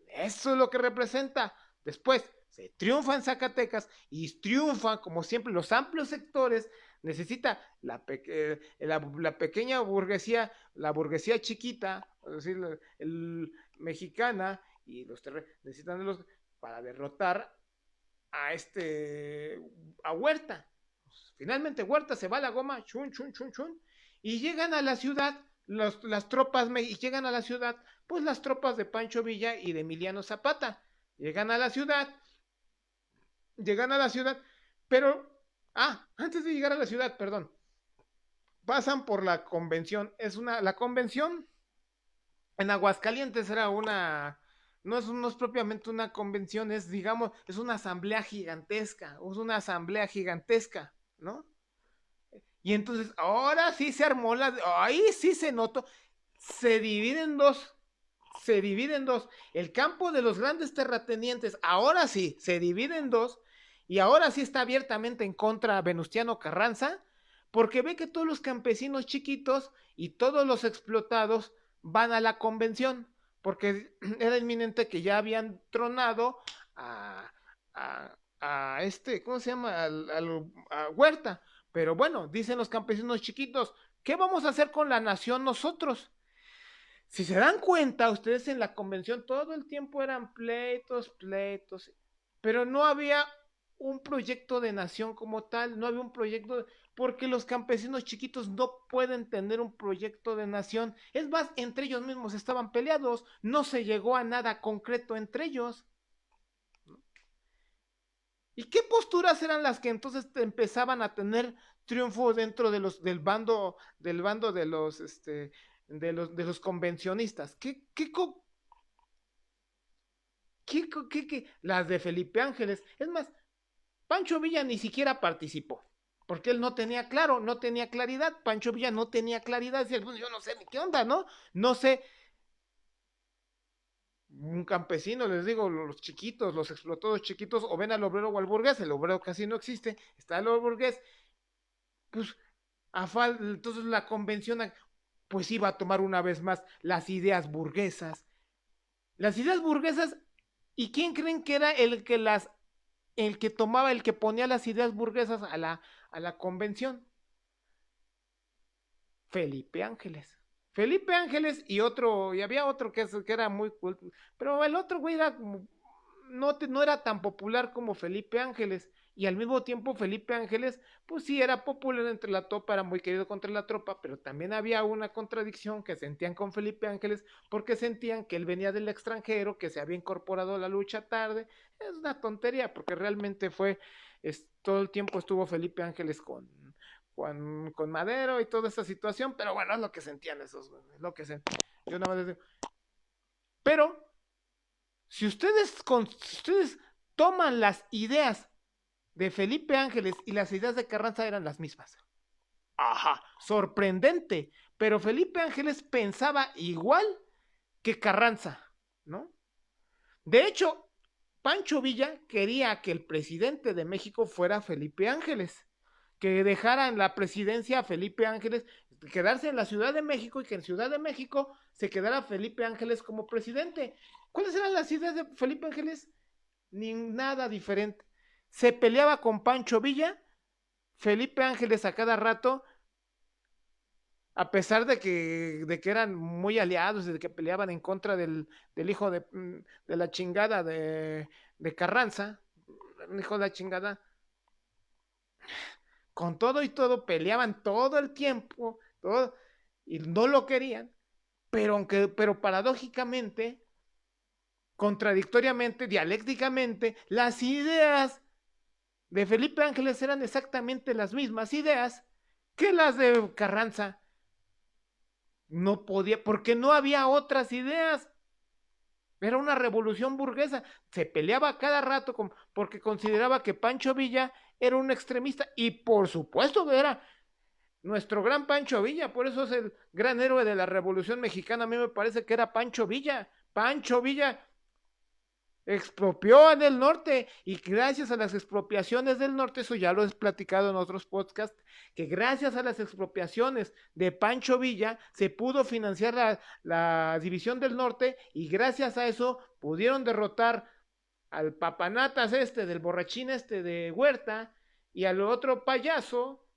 Speaker 1: Eso es lo que representa. Después se triunfa en Zacatecas y triunfan, como siempre, los amplios sectores. Necesita la pequeña burguesía, la burguesía chiquita, es decir, mexicana, y los necesitan para derrotar a Huerta. Finalmente Huerta se va a la goma, chun, chun, chun, chun, y llegan a la ciudad las tropas, y llegan a la ciudad, pues las tropas de Pancho Villa y de Emiliano Zapata. Llegan a la ciudad, pero, antes de llegar a la ciudad, perdón, pasan por la convención. La convención en Aguascalientes era no es propiamente una convención, es, digamos, es una asamblea gigantesca, ¿no? Y entonces, ahora sí se armó ahí sí se notó, se divide en dos, se divide en dos. El campo de los grandes terratenientes, ahora sí, se divide en dos, y ahora sí está abiertamente en contra de Venustiano Carranza, porque ve que todos los campesinos chiquitos y todos los explotados van a la convención, porque era inminente que ya habían tronado a ¿cómo se llama? A Huerta. Pero bueno, dicen los campesinos chiquitos, ¿qué vamos a hacer con la nación nosotros? Si se dan cuenta, ustedes en la convención todo el tiempo eran pleitos, pleitos, pero no había un proyecto de nación como tal, no había un proyecto, porque los campesinos chiquitos no pueden tener un proyecto de nación. Es más, entre ellos mismos estaban peleados, no se llegó a nada concreto entre ellos. ¿Y qué posturas eran las que entonces empezaban a tener triunfo dentro del bando de los convencionistas? Las de Felipe Ángeles. Es más, Pancho Villa ni siquiera participó, porque él no tenía claro, no tenía claridad. Pancho Villa no tenía claridad, decía, bueno, yo no sé ni qué onda, ¿no? No sé. Un campesino, les digo, los chiquitos, los explotados chiquitos, o ven al obrero o al burgués, el obrero casi no existe, está el burgués, pues entonces la convención pues iba a tomar una vez más las ideas burguesas. Las ideas burguesas, ¿y quién creen que era el que ponía las ideas burguesas a la convención? Felipe Ángeles. Felipe Ángeles y había otro que era muy culto, pero el otro güey no era tan popular como Felipe Ángeles, y al mismo tiempo Felipe Ángeles, pues sí era popular entre la tropa, era muy querido contra la tropa, pero también había una contradicción que sentían con Felipe Ángeles, porque sentían que él venía del extranjero, que se había incorporado a la lucha tarde. Es una tontería, porque realmente todo el tiempo estuvo Felipe Ángeles con Madero y toda esa situación, pero bueno, es lo que sentían esos, es lo que sentían. Yo nada más les digo. Pero, si ustedes toman las ideas de Felipe Ángeles y las ideas de Carranza eran las mismas. Ajá, sorprendente. Pero Felipe Ángeles pensaba igual que Carranza, ¿no? De hecho, Pancho Villa quería que el presidente de México fuera Felipe Ángeles, que dejara en la presidencia a Felipe Ángeles, quedarse en la Ciudad de México y que en Ciudad de México se quedara Felipe Ángeles como presidente. ¿Cuáles eran las ideas de Felipe Ángeles? Ni nada diferente. Se peleaba con Pancho Villa, Felipe Ángeles a cada rato, a pesar de que eran muy aliados y de que peleaban en contra del hijo de la chingada de Carranza, hijo de la chingada, con todo y todo peleaban todo el tiempo, todo, y no lo querían, pero paradójicamente, contradictoriamente, dialécticamente, las ideas de Felipe Ángeles eran exactamente las mismas ideas que las de Carranza. No podía, porque no había otras ideas. Era una revolución burguesa. Se peleaba cada rato porque consideraba que Pancho Villa era un extremista. Y por supuesto que era nuestro gran Pancho Villa. Por eso es el gran héroe de la Revolución Mexicana. A mí me parece que era Pancho Villa. Pancho Villa expropió en el norte y gracias a las expropiaciones del norte, eso ya lo he platicado en otros podcasts, que gracias a las expropiaciones de Pancho Villa se pudo financiar la división del norte y gracias a eso pudieron derrotar al papanatas del borrachín de Huerta y al otro payaso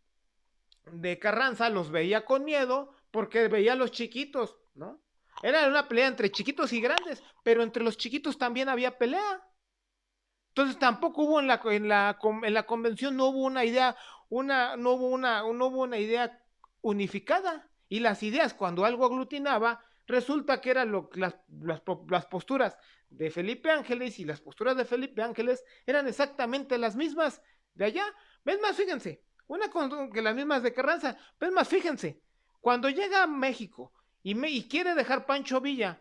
Speaker 1: de Carranza, los veía con miedo porque veía a los chiquitos, ¿no? Era una pelea entre chiquitos y grandes, pero entre los chiquitos también había pelea. Entonces tampoco hubo en la convención no hubo una idea, no hubo una idea unificada. Y las ideas, cuando algo aglutinaba, resulta que eran las posturas de Felipe Ángeles y las posturas de Felipe Ángeles eran exactamente las mismas de allá. ¿Ves más? Fíjense, que las mismas de Carranza. ¿Ves más? Fíjense, cuando llega a México y quiere dejar Pancho Villa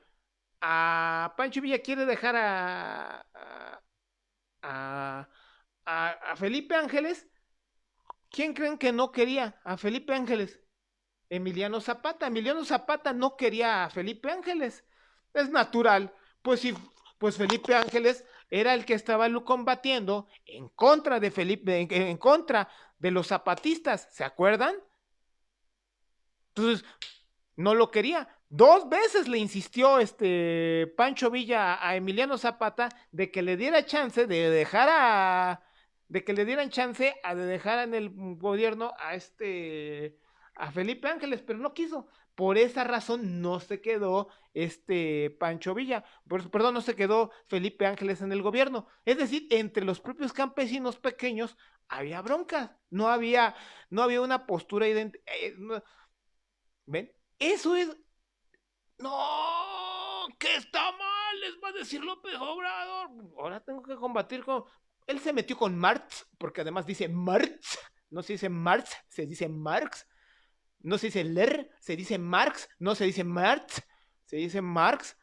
Speaker 1: quiere dejar a, a Felipe Ángeles. ¿Quién creen que no quería a Felipe Ángeles? Emiliano Zapata. Emiliano Zapata no quería a Felipe Ángeles. Es natural, pues si pues Felipe Ángeles era el que estaba combatiendo en contra de Felipe, en contra de los zapatistas, ¿se acuerdan? Entonces, no lo quería. 2 veces le insistió Pancho Villa a Emiliano Zapata de que le diera chance de que le dieran chance de dejar en el gobierno a Felipe Ángeles, pero no quiso. Por esa razón no se quedó Pancho Villa, perdón, no se quedó Felipe Ángeles en el gobierno. Es decir, entre los propios campesinos pequeños había broncas, no había una postura ¿ven? Eso es. No, que está mal, les va a decir López Obrador. Ahora tengo que combatir con. Él se metió con Marx, porque además dice Marx. No se dice Marx, se dice Marx. No se dice Ler, se dice Marx. No se dice Marx, se dice Marx.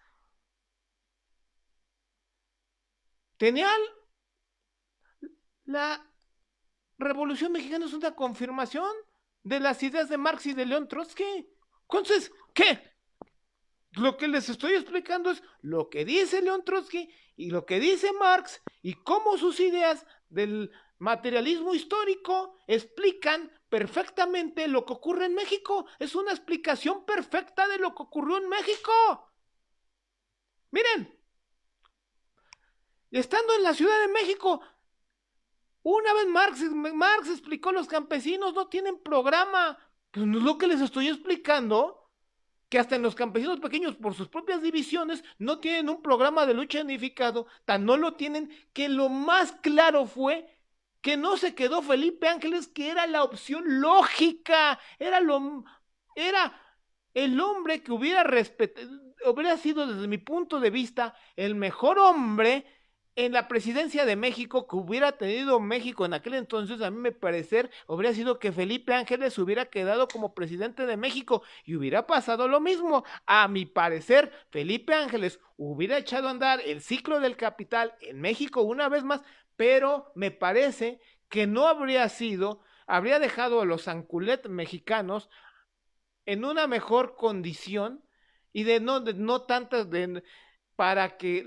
Speaker 1: Tenía la Revolución Mexicana es una confirmación de las ideas de Marx y de León Trotsky. Entonces, ¿qué? Lo que les estoy explicando es lo que dice León Trotsky y lo que dice Marx y cómo sus ideas del materialismo histórico explican perfectamente lo que ocurre en México. Es una explicación perfecta de lo que ocurrió en México. Miren, estando en la Ciudad de México, una vez Marx explicó, los campesinos no tienen programa. Pues no es lo que les estoy explicando, que hasta en los campesinos pequeños, por sus propias divisiones, no tienen un programa de lucha unificado, tan no lo tienen, que lo más claro fue que no se quedó Felipe Ángeles, que era la opción lógica, era el hombre que hubiera sido desde mi punto de vista el mejor hombre en la presidencia de México que hubiera tenido México en aquel entonces. A mí me parecer hubiera sido que Felipe Ángeles hubiera quedado como presidente de México y hubiera pasado lo mismo. A mi parecer, Felipe Ángeles hubiera echado a andar el ciclo del capital en México una vez más, pero me parece que no habría dejado a los Anculet mexicanos en una mejor condición y de no tantas para que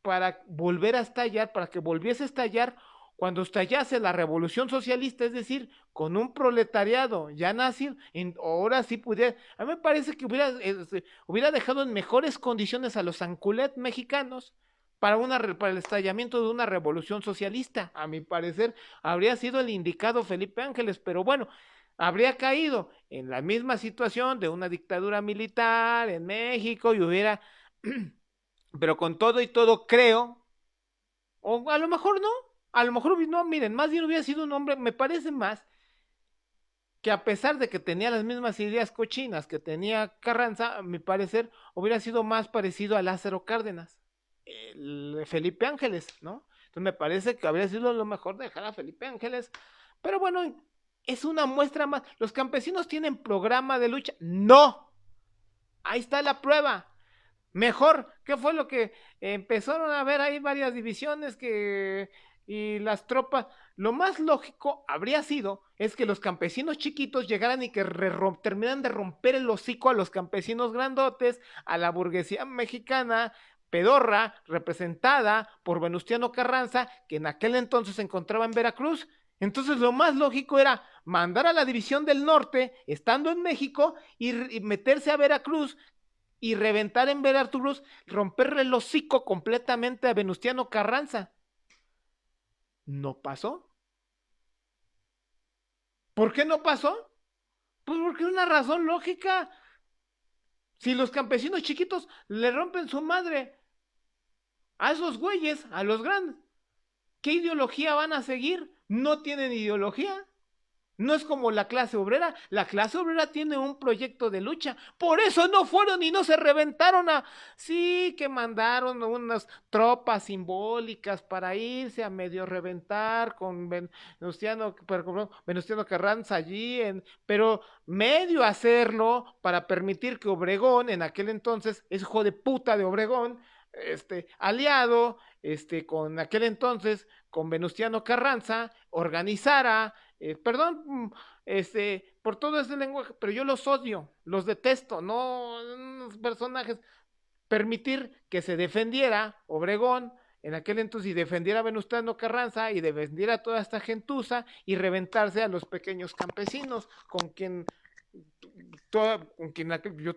Speaker 1: para volver a estallar, para que volviese a estallar cuando estallase la revolución socialista, es decir, con un proletariado ya nacido, ahora sí pudiera, a mí me parece que hubiera dejado en mejores condiciones a los Anculet mexicanos para el estallamiento de una revolución socialista. A mi parecer, habría sido el indicado Felipe Ángeles, pero bueno, habría caído en la misma situación de una dictadura militar en México y hubiera Pero con todo y todo creo, o a lo mejor no, a lo mejor no, miren, más bien hubiera sido un hombre, me parece más, que a pesar de que tenía las mismas ideas cochinas que tenía Carranza, a mi parecer, hubiera sido más parecido a Lázaro Cárdenas, el Felipe Ángeles, ¿no? Entonces me parece que habría sido lo mejor dejar a Felipe Ángeles, pero bueno, es una muestra más. ¿Los campesinos tienen programa de lucha? No, ahí está la prueba. Mejor, ¿qué fue lo que empezaron a ver ahí varias divisiones que y las tropas? Lo más lógico habría sido es que los campesinos chiquitos llegaran y que terminaran de romper el hocico a los campesinos grandotes, a la burguesía mexicana pedorra, representada por Venustiano Carranza, que en aquel entonces se encontraba en Veracruz. Entonces lo más lógico era mandar a la división del norte, estando en México, y meterse a Veracruz, y reventar en Veracruz, romperle el hocico completamente a Venustiano Carranza. ¿No pasó? ¿Por qué no pasó? Pues porque es una razón lógica. Si los campesinos chiquitos le rompen su madre a esos güeyes, a los grandes, ¿qué ideología van a seguir? No tienen ideología. No es como la clase obrera tiene un proyecto de lucha, por eso no fueron y no se reventaron sí que mandaron unas tropas simbólicas para irse a medio reventar con Venustiano Carranza allí, pero medio hacerlo para permitir que Obregón, en aquel entonces, es hijo de puta de Obregón, aliado, con aquel entonces, con Venustiano Carranza, organizara perdón, por todo ese lenguaje, pero yo los odio, los detesto, no, los personajes, permitir que se defendiera Obregón en aquel entonces y defendiera a Venustiano Carranza y defendiera a toda esta gentuza y reventarse a los pequeños campesinos con quien yo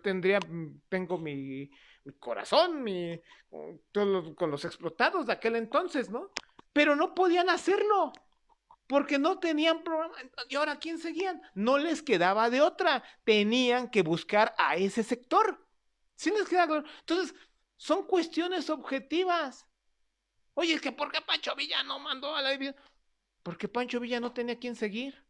Speaker 1: tengo mi corazón, con los explotados de aquel entonces, ¿no? Pero no podían hacerlo porque no tenían programa. ¿Y ahora quién seguían? No les quedaba de otra. Tenían que buscar a ese sector. ¿Sí les queda claro? Entonces, son cuestiones objetivas. Oye, es que ¿por qué Pancho Villa no mandó a la división? Porque Pancho Villa no tenía quien seguir.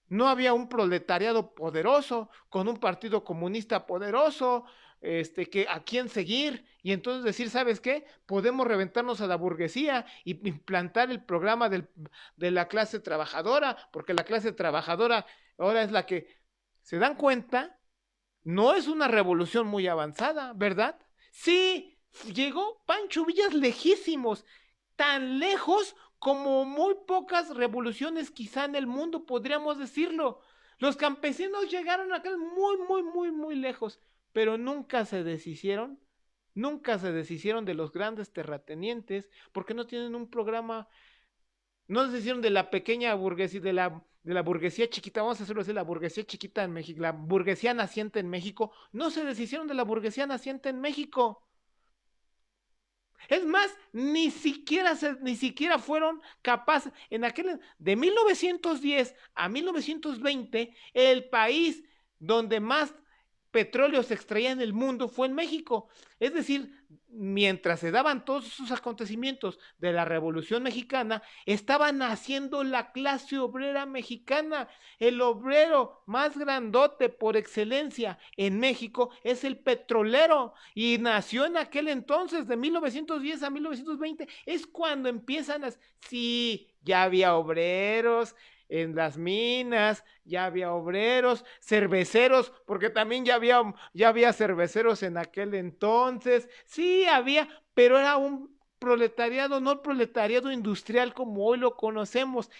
Speaker 1: No había un proletariado poderoso, con un partido comunista poderoso, que a quién seguir, y entonces decir, ¿sabes qué? Podemos reventarnos a la burguesía y implantar el programa de la clase trabajadora, porque la clase trabajadora ahora es la que se dan cuenta, no es una revolución muy avanzada, ¿verdad? Sí, llegó Pancho Villas lejísimos, tan lejos como muy pocas revoluciones quizá en el mundo, podríamos decirlo. Los campesinos llegaron acá muy, muy, muy, muy lejos, pero nunca se deshicieron de los grandes terratenientes, porque no tienen un programa, no se deshicieron de la pequeña burguesía, de la burguesía chiquita, vamos a hacerlo así, la burguesía chiquita en México, la burguesía naciente en México, no se deshicieron de la burguesía naciente en México. Es más, ni siquiera fueron capaces, de 1910 a 1920, el país donde más petróleo se extraía en el mundo fue en México. Es decir, mientras se daban todos esos acontecimientos de la Revolución Mexicana, estaba naciendo la clase obrera mexicana. El obrero más grandote por excelencia en México es el petrolero y nació en aquel entonces, de 1910 a 1920. Es cuando empiezan sí, ya había obreros en las minas, ya había obreros, cerveceros, porque también ya había cerveceros en aquel entonces, sí había, pero era un proletariado, no el proletariado industrial como hoy lo conocemos,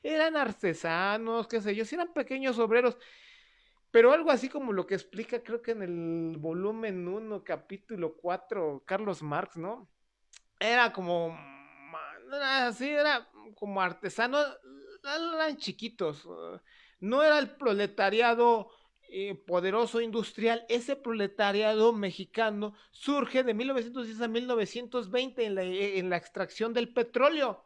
Speaker 1: eran artesanos, qué sé yo, sí eran pequeños obreros, pero algo así como lo que explica, creo que en el volumen 1, capítulo 4, Carlos Marx, ¿no? Era como, era así, era como artesano, eran chiquitos, no era el proletariado poderoso industrial, ese proletariado mexicano surge de 1910 a 1920 en la extracción del petróleo.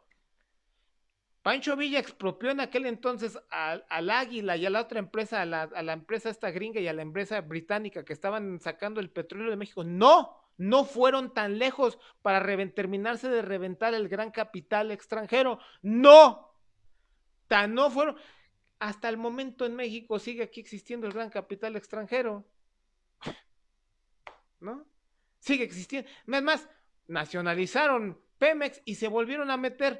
Speaker 1: Pancho Villa expropió en aquel entonces al Águila y a la otra empresa, a la empresa esta gringa y a la empresa británica que estaban sacando el petróleo de México. No, no fueron tan lejos para terminarse de reventar el gran capital extranjero. No, tan no fueron. Hasta el momento en México sigue aquí existiendo el gran capital extranjero, ¿no? Sigue existiendo. Es más, nacionalizaron Pemex y se volvieron a meter.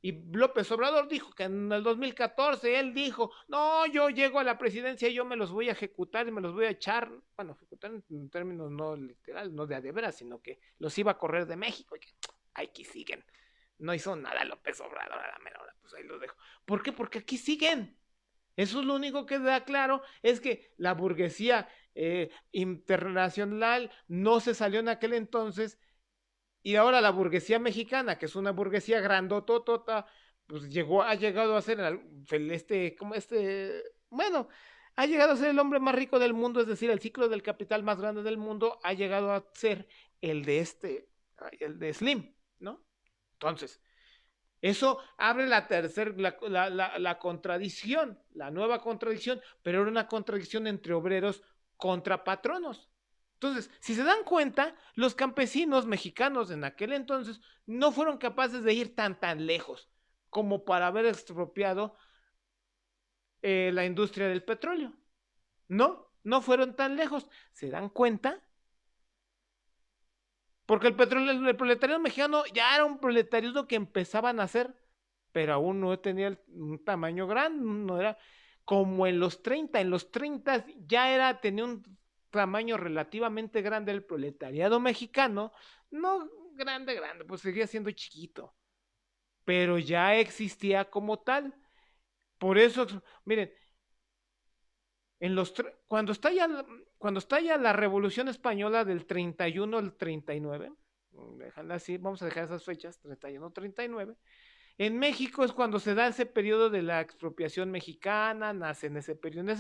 Speaker 1: Y López Obrador dijo que en el 2014 él dijo, no, yo llego a la presidencia y yo me los voy a ejecutar y me los voy a echar, bueno, ejecutar en términos no literal, no de a de veras, sino que los iba a correr de México y que aquí siguen. No hizo nada López Obrador a la menor hora, pues ahí lo dejo. ¿Por qué? Porque aquí siguen. Eso es lo único que da claro, es que la burguesía internacional no se salió en aquel entonces. Y ahora la burguesía mexicana, que es una burguesía grandototota, pues ha llegado a ser bueno, ha llegado a ser el hombre más rico del mundo, es decir, el ciclo del capital más grande del mundo ha llegado a ser el de el de Slim, ¿no? Entonces, eso abre la contradicción, la nueva contradicción, pero era una contradicción entre obreros contra patronos. Entonces, si se dan cuenta, los campesinos mexicanos en aquel entonces no fueron capaces de ir tan lejos como para haber expropiado la industria del petróleo. No fueron tan lejos. ¿Se dan cuenta? Porque el proletariado mexicano ya era un proletariado que empezaban a hacer, pero aún no tenía un tamaño grande, no era como en los 30. En los 30 ya tenía un tamaño relativamente grande el proletariado mexicano, no grande, pues seguía siendo chiquito, pero ya existía como tal. Por eso, miren, cuando estalla la Revolución Española del 31 al 39, déjala así, vamos a dejar esas fechas, 31, 39, en México es cuando se da ese periodo de la expropiación mexicana, nace en ese periodo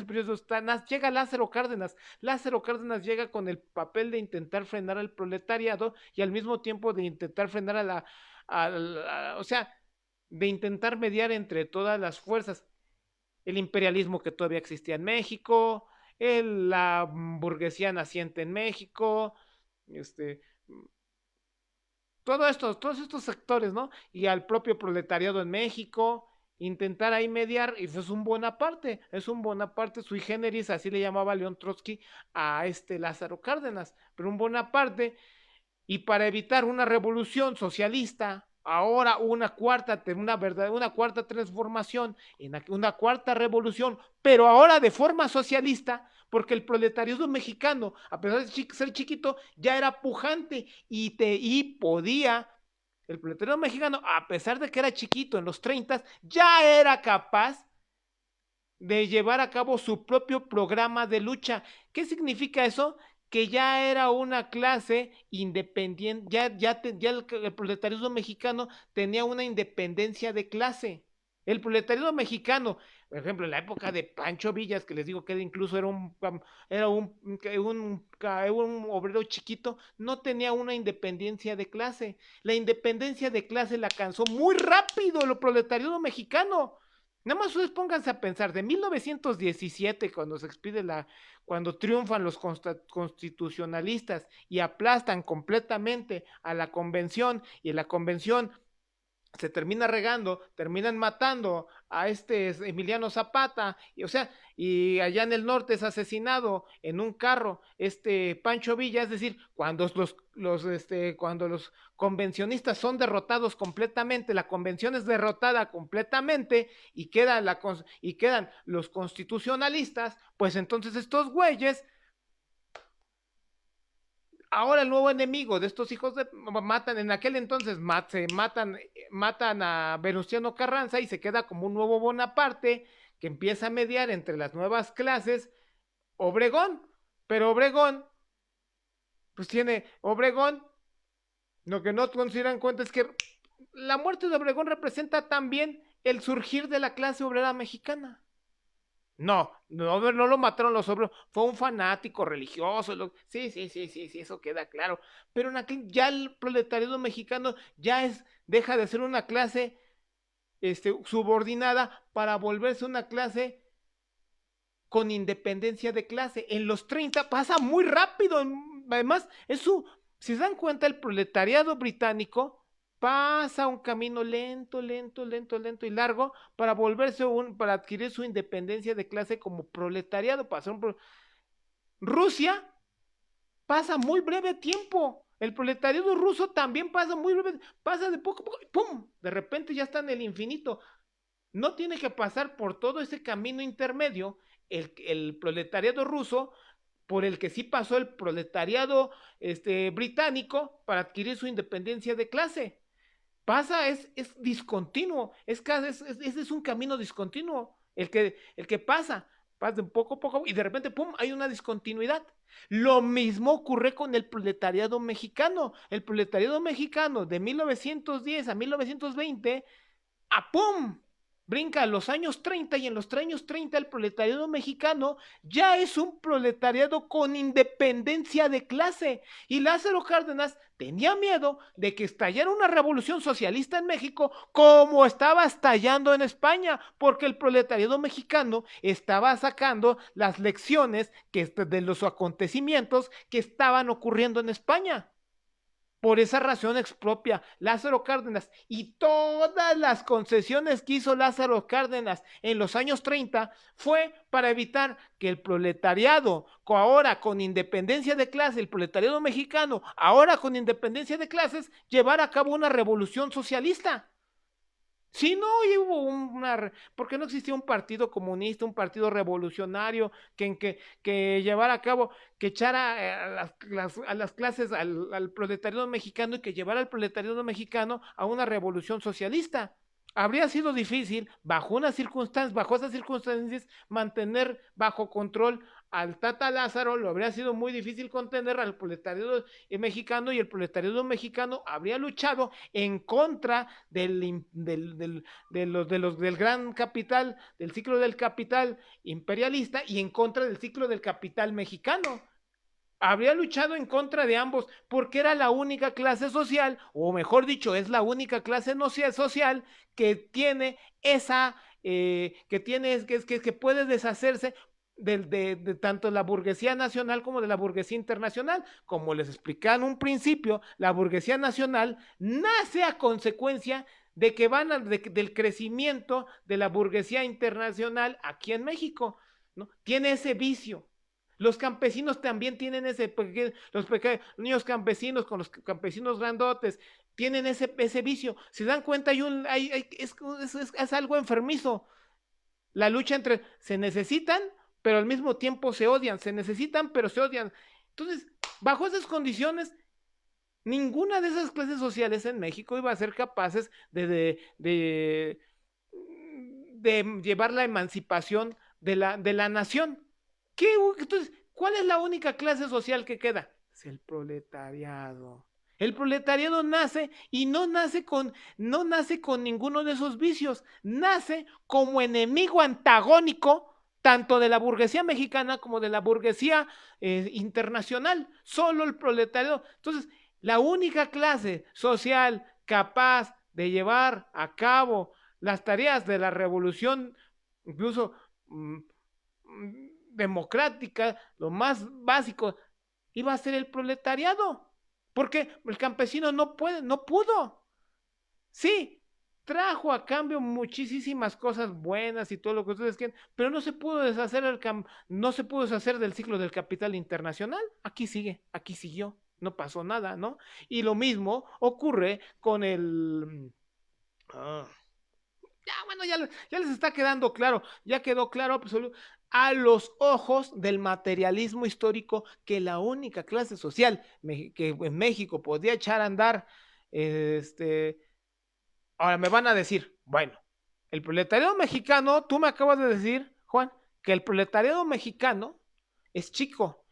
Speaker 1: llega Lázaro Cárdenas. Lázaro Cárdenas llega con el papel de intentar frenar al proletariado y al mismo tiempo de intentar frenar o sea, de intentar mediar entre todas las fuerzas. El imperialismo que todavía existía en México, la burguesía naciente en México, todos estos sectores, ¿no? Y al propio proletariado en México, intentar ahí mediar, y es un Bonaparte, sui generis, así le llamaba León Trotsky a Lázaro Cárdenas, pero un Bonaparte, y para evitar una revolución socialista, ahora una cuarta transformación, una cuarta revolución, pero ahora de forma socialista, porque el proletariado mexicano, a pesar de ser chiquito, ya era pujante y podía, el proletariado mexicano, a pesar de que era chiquito en los 30, ya era capaz de llevar a cabo su propio programa de lucha. ¿Qué significa eso? Que ya era una clase independiente, ya el proletariado mexicano tenía una independencia de clase. El proletariado mexicano, por ejemplo, en la época de Pancho Villas, que les digo que incluso era un obrero chiquito, no tenía una independencia de clase. La independencia de clase la alcanzó muy rápido el proletariado mexicano. Nada más ustedes pónganse a pensar, de 1917, cuando triunfan los constitucionalistas y aplastan completamente a la convención, y en la convención se termina regando, terminan matando a Emiliano Zapata, y allá en el norte es asesinado en un carro Pancho Villa. Es decir, cuando los convencionistas son derrotados completamente, la convención es derrotada completamente y quedan los constitucionalistas, pues entonces estos güeyes, ahora el nuevo enemigo de estos hijos en aquel entonces matan a Venustiano Carranza y se queda como un nuevo Bonaparte que empieza a mediar entre las nuevas clases, Obregón. Pero Obregón, lo que no consideran cuenta es que la muerte de Obregón representa también el surgir de la clase obrera mexicana. No lo mataron los obreros, fue un fanático religioso, sí, eso queda claro, pero ya el proletariado mexicano deja de ser una clase subordinada para volverse una clase con independencia de clase. En los 30 pasa muy rápido, además es Si se dan cuenta, el proletariado británico pasa un camino lento, lento, lento, lento y largo para para adquirir su independencia de clase como proletariado. Rusia pasa muy breve tiempo. El proletariado ruso también pasa muy breve, pasa de poco a poco, y ¡pum! De repente ya está en el infinito. No tiene que pasar por todo ese camino intermedio el proletariado ruso por el que sí pasó el proletariado británico para adquirir su independencia de clase. Es discontinuo, es un camino discontinuo el que pasa de poco a poco y de repente, ¡pum!, hay una discontinuidad. Lo mismo ocurre con el proletariado mexicano. El proletariado mexicano de 1910 a 1920, ¡a pum!, brinca a los años 30 y en los años 30 el proletariado mexicano ya es un proletariado con independencia de clase. Y Lázaro Cárdenas tenía miedo de que estallara una revolución socialista en México como estaba estallando en España, porque el proletariado mexicano estaba sacando las lecciones de los acontecimientos que estaban ocurriendo en España. Por esa razón expropia Lázaro Cárdenas y todas las concesiones que hizo Lázaro Cárdenas en los años 30 fue para evitar que el proletariado, ahora con independencia de clase, el proletariado mexicano, ahora con independencia de clases, llevara a cabo una revolución socialista. Sí, no, y hubo porque no existía un partido comunista, un partido revolucionario que llevara a cabo, que echara a las clases, al proletariado mexicano y que llevara al proletariado mexicano a una revolución socialista. Habría sido difícil, bajo esas circunstancias, mantener bajo control al Tata Lázaro. Lo habría sido muy difícil contener al proletariado mexicano, y el proletariado mexicano habría luchado en contra del gran capital, del ciclo del capital imperialista, y en contra del ciclo del capital mexicano. Habría luchado en contra de ambos porque era la única clase social, o mejor dicho, es la única clase social que tiene que puede deshacerse de tanto la burguesía nacional como de la burguesía internacional. Como les explicaba en un principio, la burguesía nacional nace a consecuencia de que del crecimiento de la burguesía internacional aquí en México, ¿no? Tiene ese vicio. Los campesinos también tienen los pequeños campesinos con los campesinos grandotes tienen ese vicio. Se dan cuenta, es algo enfermizo. La lucha entre se necesitan, pero al mismo tiempo se odian. Se necesitan, pero se odian. Entonces, bajo esas condiciones, ninguna de esas clases sociales en México iba a ser capaces de llevar la emancipación de la nación. Entonces, ¿cuál es la única clase social que queda? Es el proletariado. El proletariado nace y no nace con ninguno de esos vicios. Nace como enemigo antagónico tanto de la burguesía mexicana como de la burguesía internacional. Solo el proletariado. Entonces, la única clase social capaz de llevar a cabo las tareas de la revolución, incluso democrática, lo más básico, iba a ser el proletariado, porque el campesino no pudo. Sí, trajo a cambio muchísimas cosas buenas y todo lo que ustedes quieren, pero no se pudo deshacer del ciclo del capital internacional. Aquí siguió, no pasó nada, ¿no? Y lo mismo ocurre con bueno, ya les está quedando claro, ya quedó claro absoluto a los ojos del materialismo histórico que la única clase social que en México podía echar a andar, ahora me van a decir, bueno, el proletariado mexicano, tú me acabas de decir, Juan, que el proletariado mexicano es chico,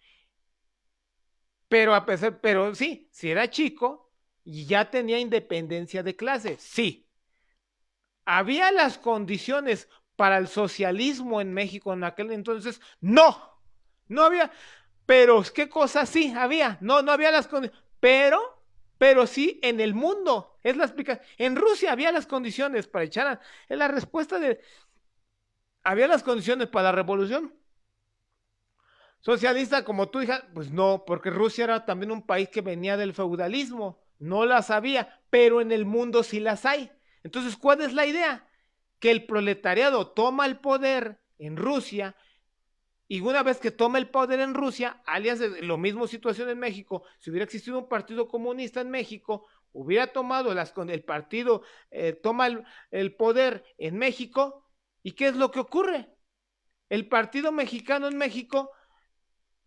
Speaker 1: pero sí, si era chico y ya tenía independencia de clase, sí. ¿Había las condiciones para el socialismo en México en aquel entonces? No había. Pero, ¿qué cosa sí había? No había las condiciones. Pero sí en el mundo. Es la explicación. En Rusia había las condiciones para echar. Es la respuesta de. ¿Había las condiciones para la revolución Socialista como tú, hija, pues no, porque Rusia era también un país que venía del feudalismo, no las había, pero en el mundo sí las hay. Entonces, ¿cuál es la idea? Que el proletariado toma el poder en Rusia y una vez que toma el poder en Rusia, alias de lo mismo situación en México, si hubiera existido un partido comunista en México, hubiera tomado el partido, toma el poder en México, ¿y qué es lo que ocurre? El partido mexicano en México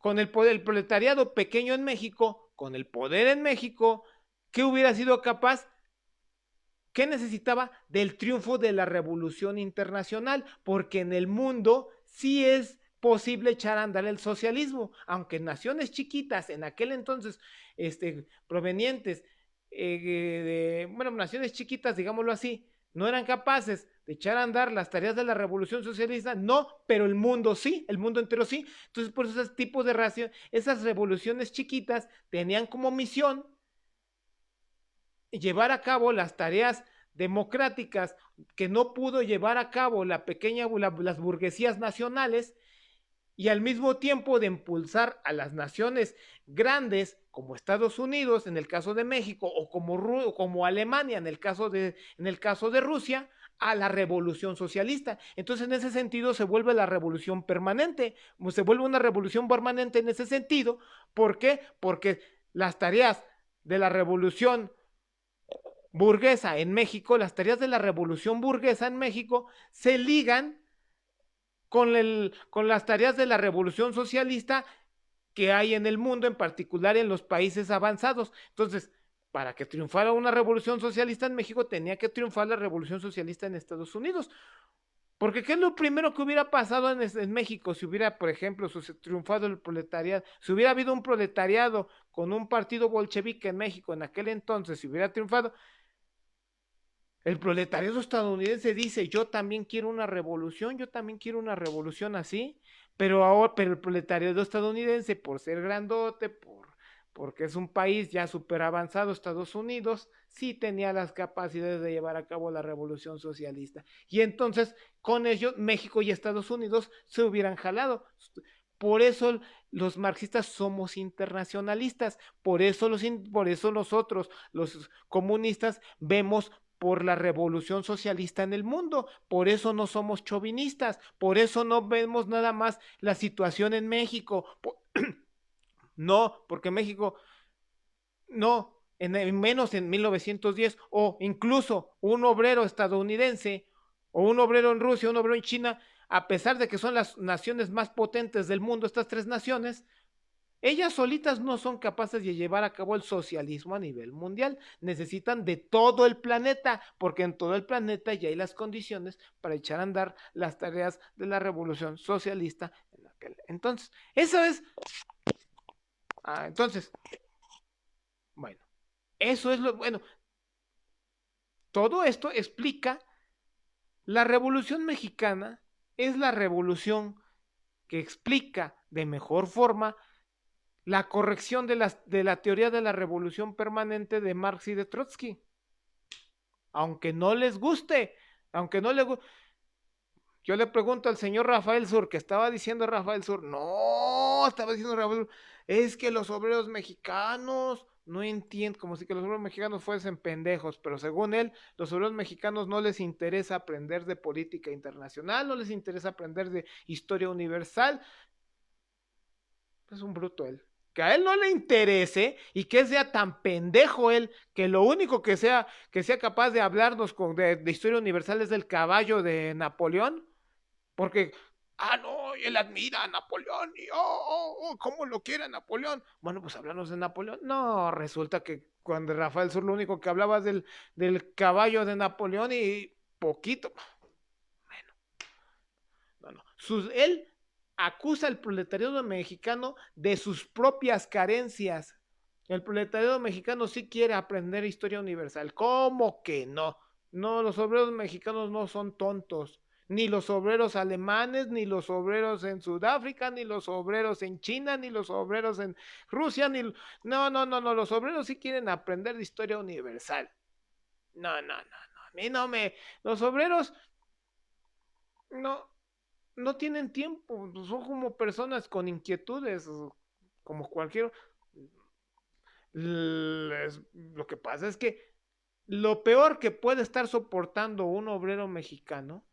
Speaker 1: con el poder, el proletariado pequeño en México, con el poder en México, ¿qué hubiera sido capaz? ¿Qué necesitaba? Del triunfo de la revolución internacional, porque en el mundo sí es posible echar a andar el socialismo, aunque naciones chiquitas en aquel entonces, provenientes bueno, naciones chiquitas, digámoslo así, no eran capaces de echar a andar las tareas de la revolución socialista, no, pero el mundo sí, el mundo entero sí. Entonces, por esos tipos de ración, esas revoluciones chiquitas tenían como misión llevar a cabo las tareas democráticas que no pudo llevar a cabo las burguesías nacionales y al mismo tiempo de impulsar a las naciones grandes como Estados Unidos en el caso de México o como Alemania en el caso de Rusia a la revolución socialista. Entonces en ese sentido se vuelve la revolución permanente, se vuelve una revolución permanente en ese sentido. ¿Por qué? Porque las tareas de la revolución burguesa en México, las tareas de la revolución burguesa en México se ligan con las tareas de la revolución socialista que hay en el mundo, en particular en los países avanzados. Entonces, para que triunfara una revolución socialista en México, tenía que triunfar la revolución socialista en Estados Unidos. Porque ¿qué es lo primero que hubiera pasado en México si hubiera, por ejemplo, triunfado el proletariado? Si hubiera habido un proletariado con un partido bolchevique en México en aquel entonces, si hubiera triunfado, el proletariado estadounidense dice, yo también quiero una revolución, yo también quiero una revolución así, pero el proletariado estadounidense, por ser grandote, porque es un país ya súper avanzado, Estados Unidos, sí tenía las capacidades de llevar a cabo la revolución socialista. Y entonces, con ello, México y Estados Unidos se hubieran jalado. Por eso los marxistas somos internacionalistas, por eso nosotros, los comunistas, vemos por la revolución socialista en el mundo. Por eso no somos chauvinistas, por eso no vemos nada más la situación en México. No, porque México, no, menos en 1910, o incluso un obrero estadounidense, o un obrero en Rusia, un obrero en China, a pesar de que son las naciones más potentes del mundo, estas tres naciones, ellas solitas no son capaces de llevar a cabo el socialismo a nivel mundial. Necesitan de todo el planeta, porque en todo el planeta ya hay las condiciones para echar a andar las tareas de la revolución socialista en aquel entonces. Eso es. Entonces, bueno, eso es lo bueno. Todo esto explica la revolución mexicana, es la revolución que explica de mejor forma la corrección de la teoría de la revolución permanente de Marx y de Trotsky. Aunque no les guste, aunque no le guste. Yo le pregunto al señor Rafael Sur, que estaba diciendo Rafael Sur, no, estaba diciendo Rafael Sur, es que los obreros mexicanos no entienden, como si que los obreros mexicanos fuesen pendejos, pero según él, los obreros mexicanos no les interesa aprender de política internacional, no les interesa aprender de historia universal. Es un bruto él. Que a él no le interese y que sea tan pendejo él, que lo único que sea capaz de hablarnos de historia universal es del caballo de Napoleón, porque, no, él admira a Napoleón y, cómo lo quiere Napoleón. Bueno, pues háblanos de Napoleón. No, resulta que cuando Rafael Sur lo único que hablaba es del caballo de Napoleón y poquito. Bueno, no. Él acusa al proletariado mexicano de sus propias carencias. El proletariado mexicano sí quiere aprender historia universal. ¿Cómo que no? No, los obreros mexicanos no son tontos. Ni los obreros alemanes, ni los obreros en Sudáfrica, ni los obreros en China, ni los obreros en Rusia, ni... No, no, no, no, los obreros sí quieren aprender de historia universal. No, no, no, no, a mí no me... Los obreros, no, no tienen tiempo, pues, son como personas con inquietudes, como cualquier... Lo que pasa es que lo peor que puede estar soportando un obrero mexicano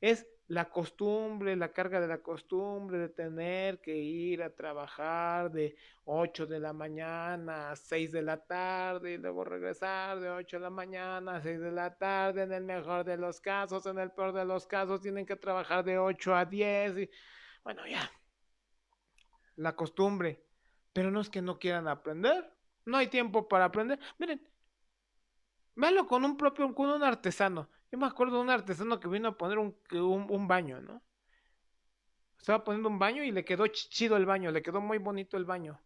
Speaker 1: es la costumbre, la carga de la costumbre de tener que ir a trabajar de 8 de la mañana a 6 de la tarde y luego regresar de 8 de la mañana a 6 de la tarde, en el mejor de los casos, en el peor de los casos tienen que trabajar de 8 a 10 y bueno, ya, la costumbre. Pero no es que no quieran aprender, no hay tiempo para aprender. Miren, véalo con un artesano. Yo me acuerdo de un artesano que vino a poner un baño, ¿no? Estaba poniendo un baño y le quedó chido el baño, le quedó muy bonito el baño.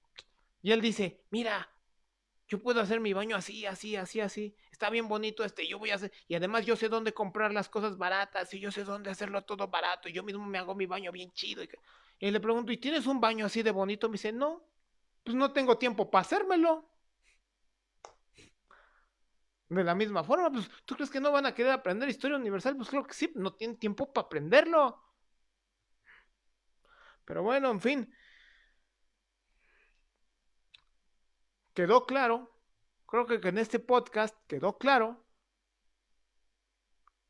Speaker 1: Y él dice, mira, yo puedo hacer mi baño así, así, así, así. Está bien bonito yo voy a hacer. Y además yo sé dónde comprar las cosas baratas y yo sé dónde hacerlo todo barato. Y yo mismo me hago mi baño bien chido. Y le pregunto, ¿y tienes un baño así de bonito? Me dice, no, pues no tengo tiempo para hacérmelo. De la misma forma, pues, ¿tú crees que no van a querer aprender historia universal? Pues creo que sí, no tienen tiempo para aprenderlo. Pero bueno, en fin, quedó claro, creo que en este podcast quedó claro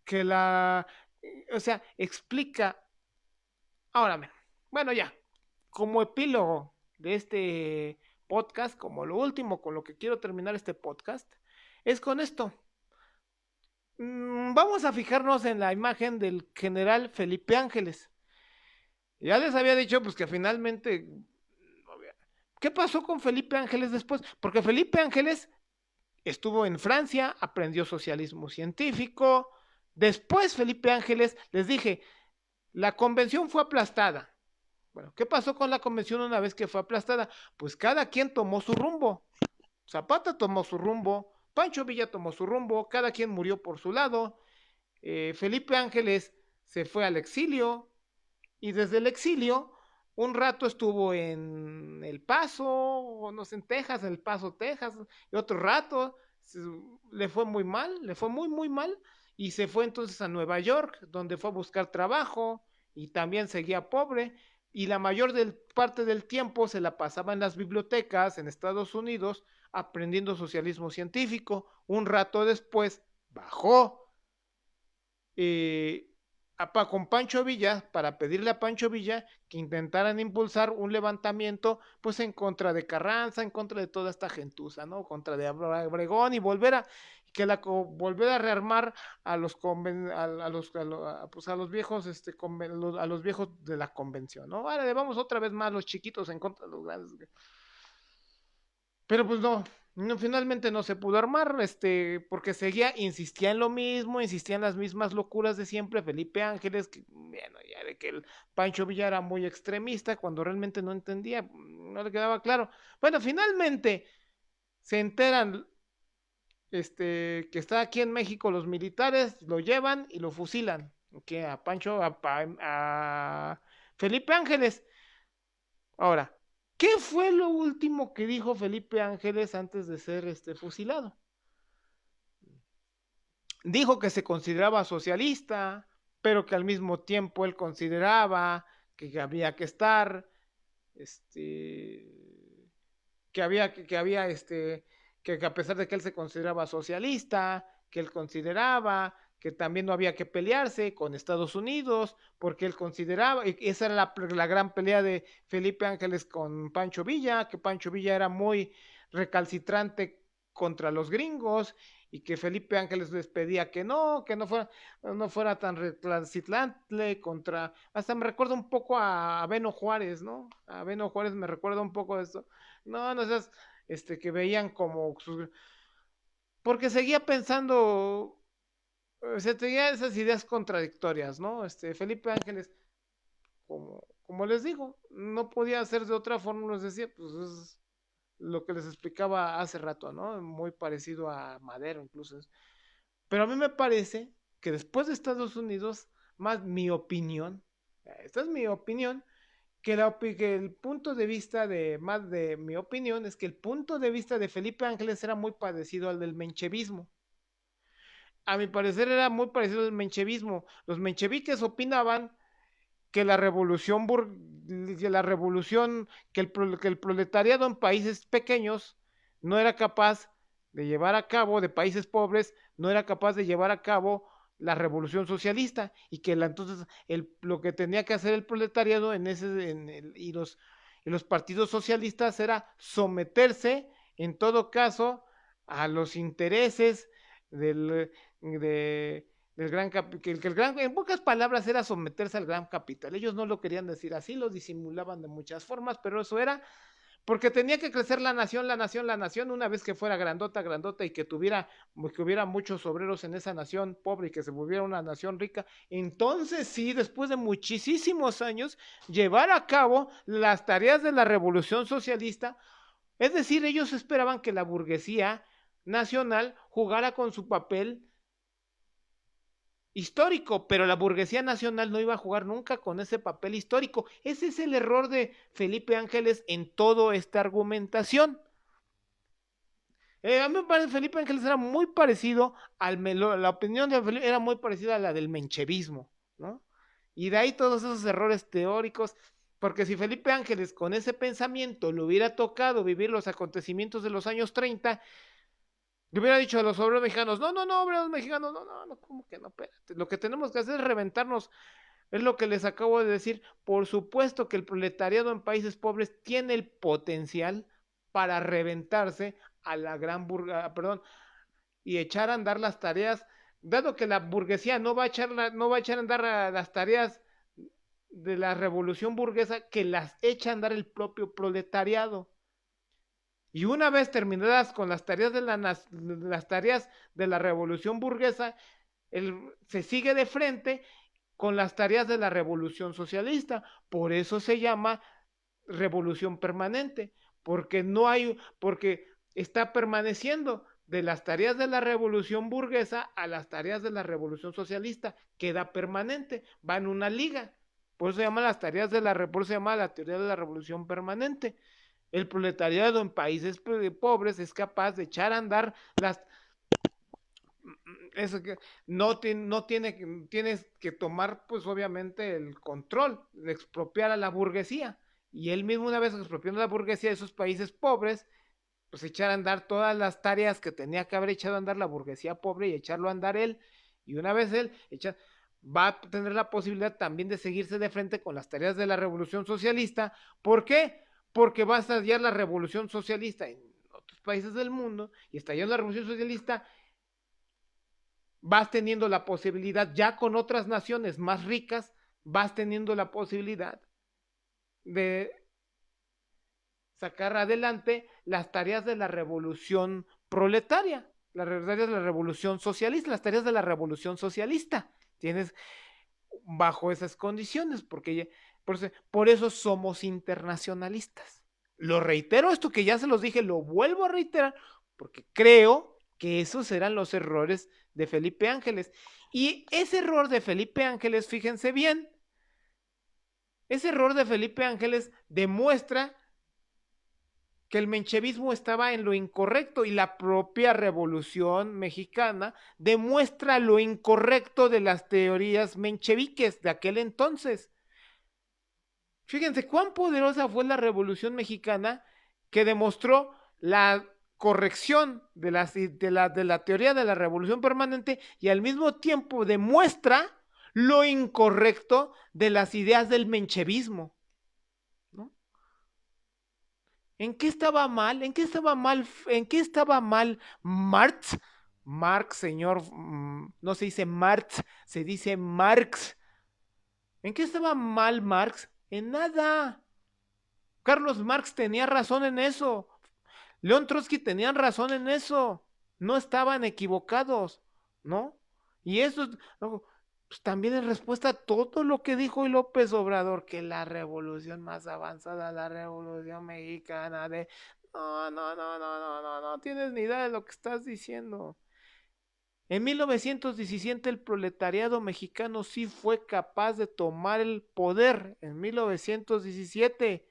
Speaker 1: que o sea, explica, ahora, bueno, ya, como epílogo de este podcast, como lo último con lo que quiero terminar este podcast, es con esto. Vamos a fijarnos en la imagen del general Felipe Ángeles. Ya les había dicho, pues que finalmente, ¿qué pasó con Felipe Ángeles después? Porque Felipe Ángeles estuvo en Francia, aprendió socialismo científico. Después Felipe Ángeles, les dije, la convención fue aplastada. Bueno, ¿qué pasó con la convención una vez que fue aplastada? Pues cada quien tomó su rumbo. Zapata tomó su rumbo, Pancho Villa tomó su rumbo, cada quien murió por su lado. Felipe Ángeles se fue al exilio y desde el exilio un rato estuvo en El Paso, o no sé, en Texas, en El Paso, Texas, y otro rato le fue muy mal, le fue muy, muy mal, y se fue entonces a Nueva York, donde fue a buscar trabajo, y también seguía pobre, y la mayor parte del tiempo se la pasaba en las bibliotecas en Estados Unidos aprendiendo socialismo científico. Un rato después bajó eh, con Pancho Villa para pedirle a Pancho Villa que intentaran impulsar un levantamiento pues en contra de Carranza, en contra de toda esta gentuza, ¿no? Contra de Obregón y volver a rearmar a los pues a los viejos a los viejos de la convención, ¿no? Ahora vamos otra vez más los chiquitos en contra de los grandes. Pero pues no, no, finalmente no se pudo armar, porque insistía en lo mismo, insistía en las mismas locuras de siempre, Felipe Ángeles, que, bueno, ya de que el Pancho Villa era muy extremista, cuando realmente no entendía, no le quedaba claro. Bueno, finalmente se enteran, que está aquí en México los militares, lo llevan y lo fusilan, que a a Felipe Ángeles. Ahora, ¿qué fue lo último que dijo Felipe Ángeles antes de ser fusilado? Dijo que se consideraba socialista, pero que al mismo tiempo él consideraba que había que estar, que había, que había, que a pesar de que él se consideraba socialista, que él consideraba que también no había que pelearse con Estados Unidos, porque él consideraba, y esa era la gran pelea de Felipe Ángeles con Pancho Villa, que Pancho Villa era muy recalcitrante contra los gringos, y que Felipe Ángeles les pedía que no fuera tan recalcitrante contra, hasta me recuerda un poco a Beno Juárez, ¿no? A Beno Juárez me recuerda un poco de esto. No, no seas, que veían como porque seguía pensando, o sea, tenía esas ideas contradictorias, ¿no? Felipe Ángeles, como les digo, no podía hacer de otra forma, les decía, pues es lo que les explicaba hace rato, ¿no? Muy parecido a Madero, incluso. Pero a mí me parece que después de Estados Unidos, más mi opinión, esta es mi opinión, que el punto de vista más de mi opinión es que el punto de vista de Felipe Ángeles era muy parecido al del menchevismo. A mi parecer era muy parecido al menchevismo. Los mencheviques opinaban que la revolución, que el proletariado en países pequeños no era capaz de llevar a cabo, de países pobres, no era capaz de llevar a cabo la revolución socialista y que entonces lo que tenía que hacer el proletariado y los partidos socialistas era someterse en todo caso a los intereses de, del que el gran, en pocas palabras era someterse al gran capital. Ellos no lo querían decir así, lo disimulaban de muchas formas, pero eso era porque tenía que crecer la nación, una vez que fuera grandota, grandota y que hubiera muchos obreros en esa nación pobre y que se volviera una nación rica, entonces sí, después de muchísimos años, llevar a cabo las tareas de la revolución socialista, es decir, ellos esperaban que la burguesía nacional jugara con su papel histórico, pero la burguesía nacional no iba a jugar nunca con ese papel histórico. Ese es el error de Felipe Ángeles en toda esta argumentación. A mí me parece que Felipe Ángeles era muy parecido la opinión de Felipe era muy parecida a la del menchevismo, ¿no? Y de ahí todos esos errores teóricos, porque si Felipe Ángeles con ese pensamiento le hubiera tocado vivir los acontecimientos de los años 30, le hubiera dicho a los obreros mexicanos, no, obreros mexicanos, no, ¿cómo que no? Espérate, lo que tenemos que hacer es reventarnos, es lo que les acabo de decir, por supuesto que el proletariado en países pobres tiene el potencial para reventarse a la gran perdón, y echar a andar las tareas, dado que la burguesía no va a echar a andar a las tareas de la revolución burguesa, que las echa a andar el propio proletariado. Y una vez terminadas con las tareas las tareas de la revolución burguesa, se sigue de frente con las tareas de la revolución socialista. Por eso se llama revolución permanente, porque está permaneciendo de las tareas de la revolución burguesa a las tareas de la revolución socialista, queda permanente, va en una liga. Por eso se llama las tareas por eso se llama la teoría de la revolución permanente. El proletariado en países pobres es capaz de echar a andar las eso que tienes que tomar pues obviamente el control de expropiar a la burguesía y él mismo una vez expropiando a la burguesía de esos países pobres pues echar a andar todas las tareas que tenía que haber echado a andar la burguesía pobre y echarlo a andar él y una vez va a tener la posibilidad también de seguirse de frente con las tareas de la revolución socialista. ¿Por qué? Porque va a estallar la revolución socialista en otros países del mundo y estallando la revolución socialista vas teniendo la posibilidad, ya con otras naciones más ricas, vas teniendo la posibilidad de sacar adelante las tareas de la revolución proletaria, las tareas de la revolución socialista, las tareas de la revolución socialista. Tienes bajo esas condiciones, porque por eso somos internacionalistas. Lo reitero, esto que ya se los dije, lo vuelvo a reiterar, porque creo que esos eran los errores de Felipe Ángeles. Y ese error de Felipe Ángeles, fíjense bien, ese error de Felipe Ángeles demuestra que el menchevismo estaba en lo incorrecto y la propia revolución mexicana demuestra lo incorrecto de las teorías mencheviques de aquel entonces. Fíjense cuán poderosa fue la revolución mexicana que demostró la corrección de la teoría de la revolución permanente y al mismo tiempo demuestra lo incorrecto de las ideas del menchevismo. ¿No? ¿En qué estaba mal? ¿En qué estaba mal? ¿En qué estaba mal Marx? Marx, señor, no se dice Marx, se dice Marx. ¿En qué estaba mal Marx? En nada. Carlos Marx tenía razón en eso. León Trotsky tenían razón en eso. No estaban equivocados, ¿no? Y eso pues, también es respuesta a todo lo que dijo López Obrador, que la revolución más avanzada, la revolución mexicana, no tienes ni idea de lo que estás diciendo. En 1917 el proletariado mexicano sí fue capaz de tomar el poder, en 1917.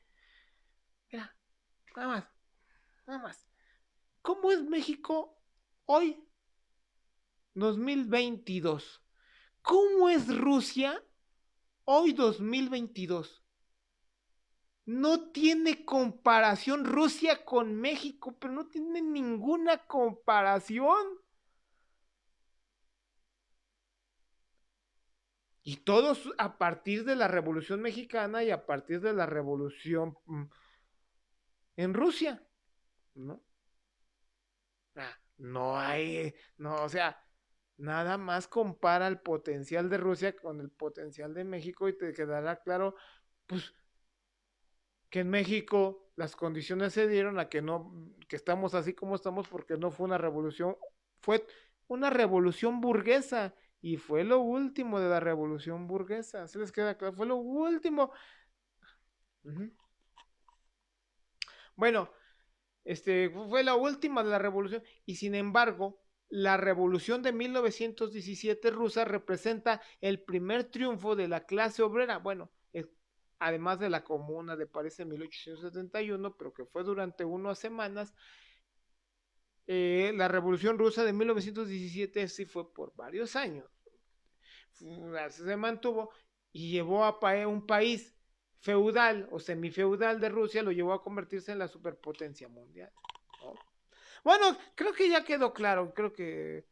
Speaker 1: Mira, nada más. ¿Cómo es México hoy, 2022? ¿Cómo es Rusia Hoy 2022. No tiene comparación Rusia con México, pero no tiene ninguna comparación. Y todos a partir de la Revolución Mexicana y a partir de la Revolución en Rusia, ¿no? No hay, no, o sea, nada más compara el potencial de Rusia con el potencial de México y te quedará claro, pues, que en México las condiciones se dieron a que no, que estamos así como estamos porque no fue una revolución, fue una revolución burguesa y fue lo último de la revolución burguesa, ¿se les queda claro? Fue lo último. Uh -huh. Bueno, fue la última de la revolución y sin embargo la revolución de 1917 rusa representa el primer triunfo de la clase obrera, bueno, además de la Comuna de París en 1871, pero que fue durante unas semanas. La revolución rusa de 1917 sí fue por varios años, se mantuvo y llevó a un país feudal o semifeudal de Rusia, lo llevó a convertirse en la superpotencia mundial, ¿no? Bueno, creo que ya quedó claro, creo que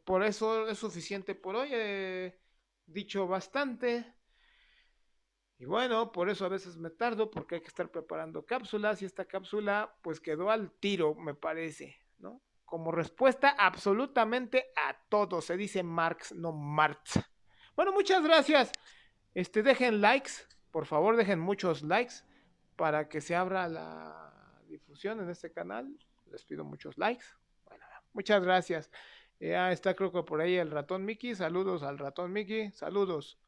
Speaker 1: por eso es suficiente por hoy, he dicho bastante. Y bueno, por eso a veces me tardo, porque hay que estar preparando cápsulas y esta cápsula pues quedó al tiro, me parece, ¿no? Como respuesta absolutamente a todo. Se dice Marx, no Marx. Bueno, muchas gracias. Dejen likes, por favor, dejen muchos likes para que se abra la difusión en este canal. Les pido muchos likes. Bueno, muchas gracias. Ya está creo que por ahí el ratón Mickey. Saludos al ratón Mickey. Saludos.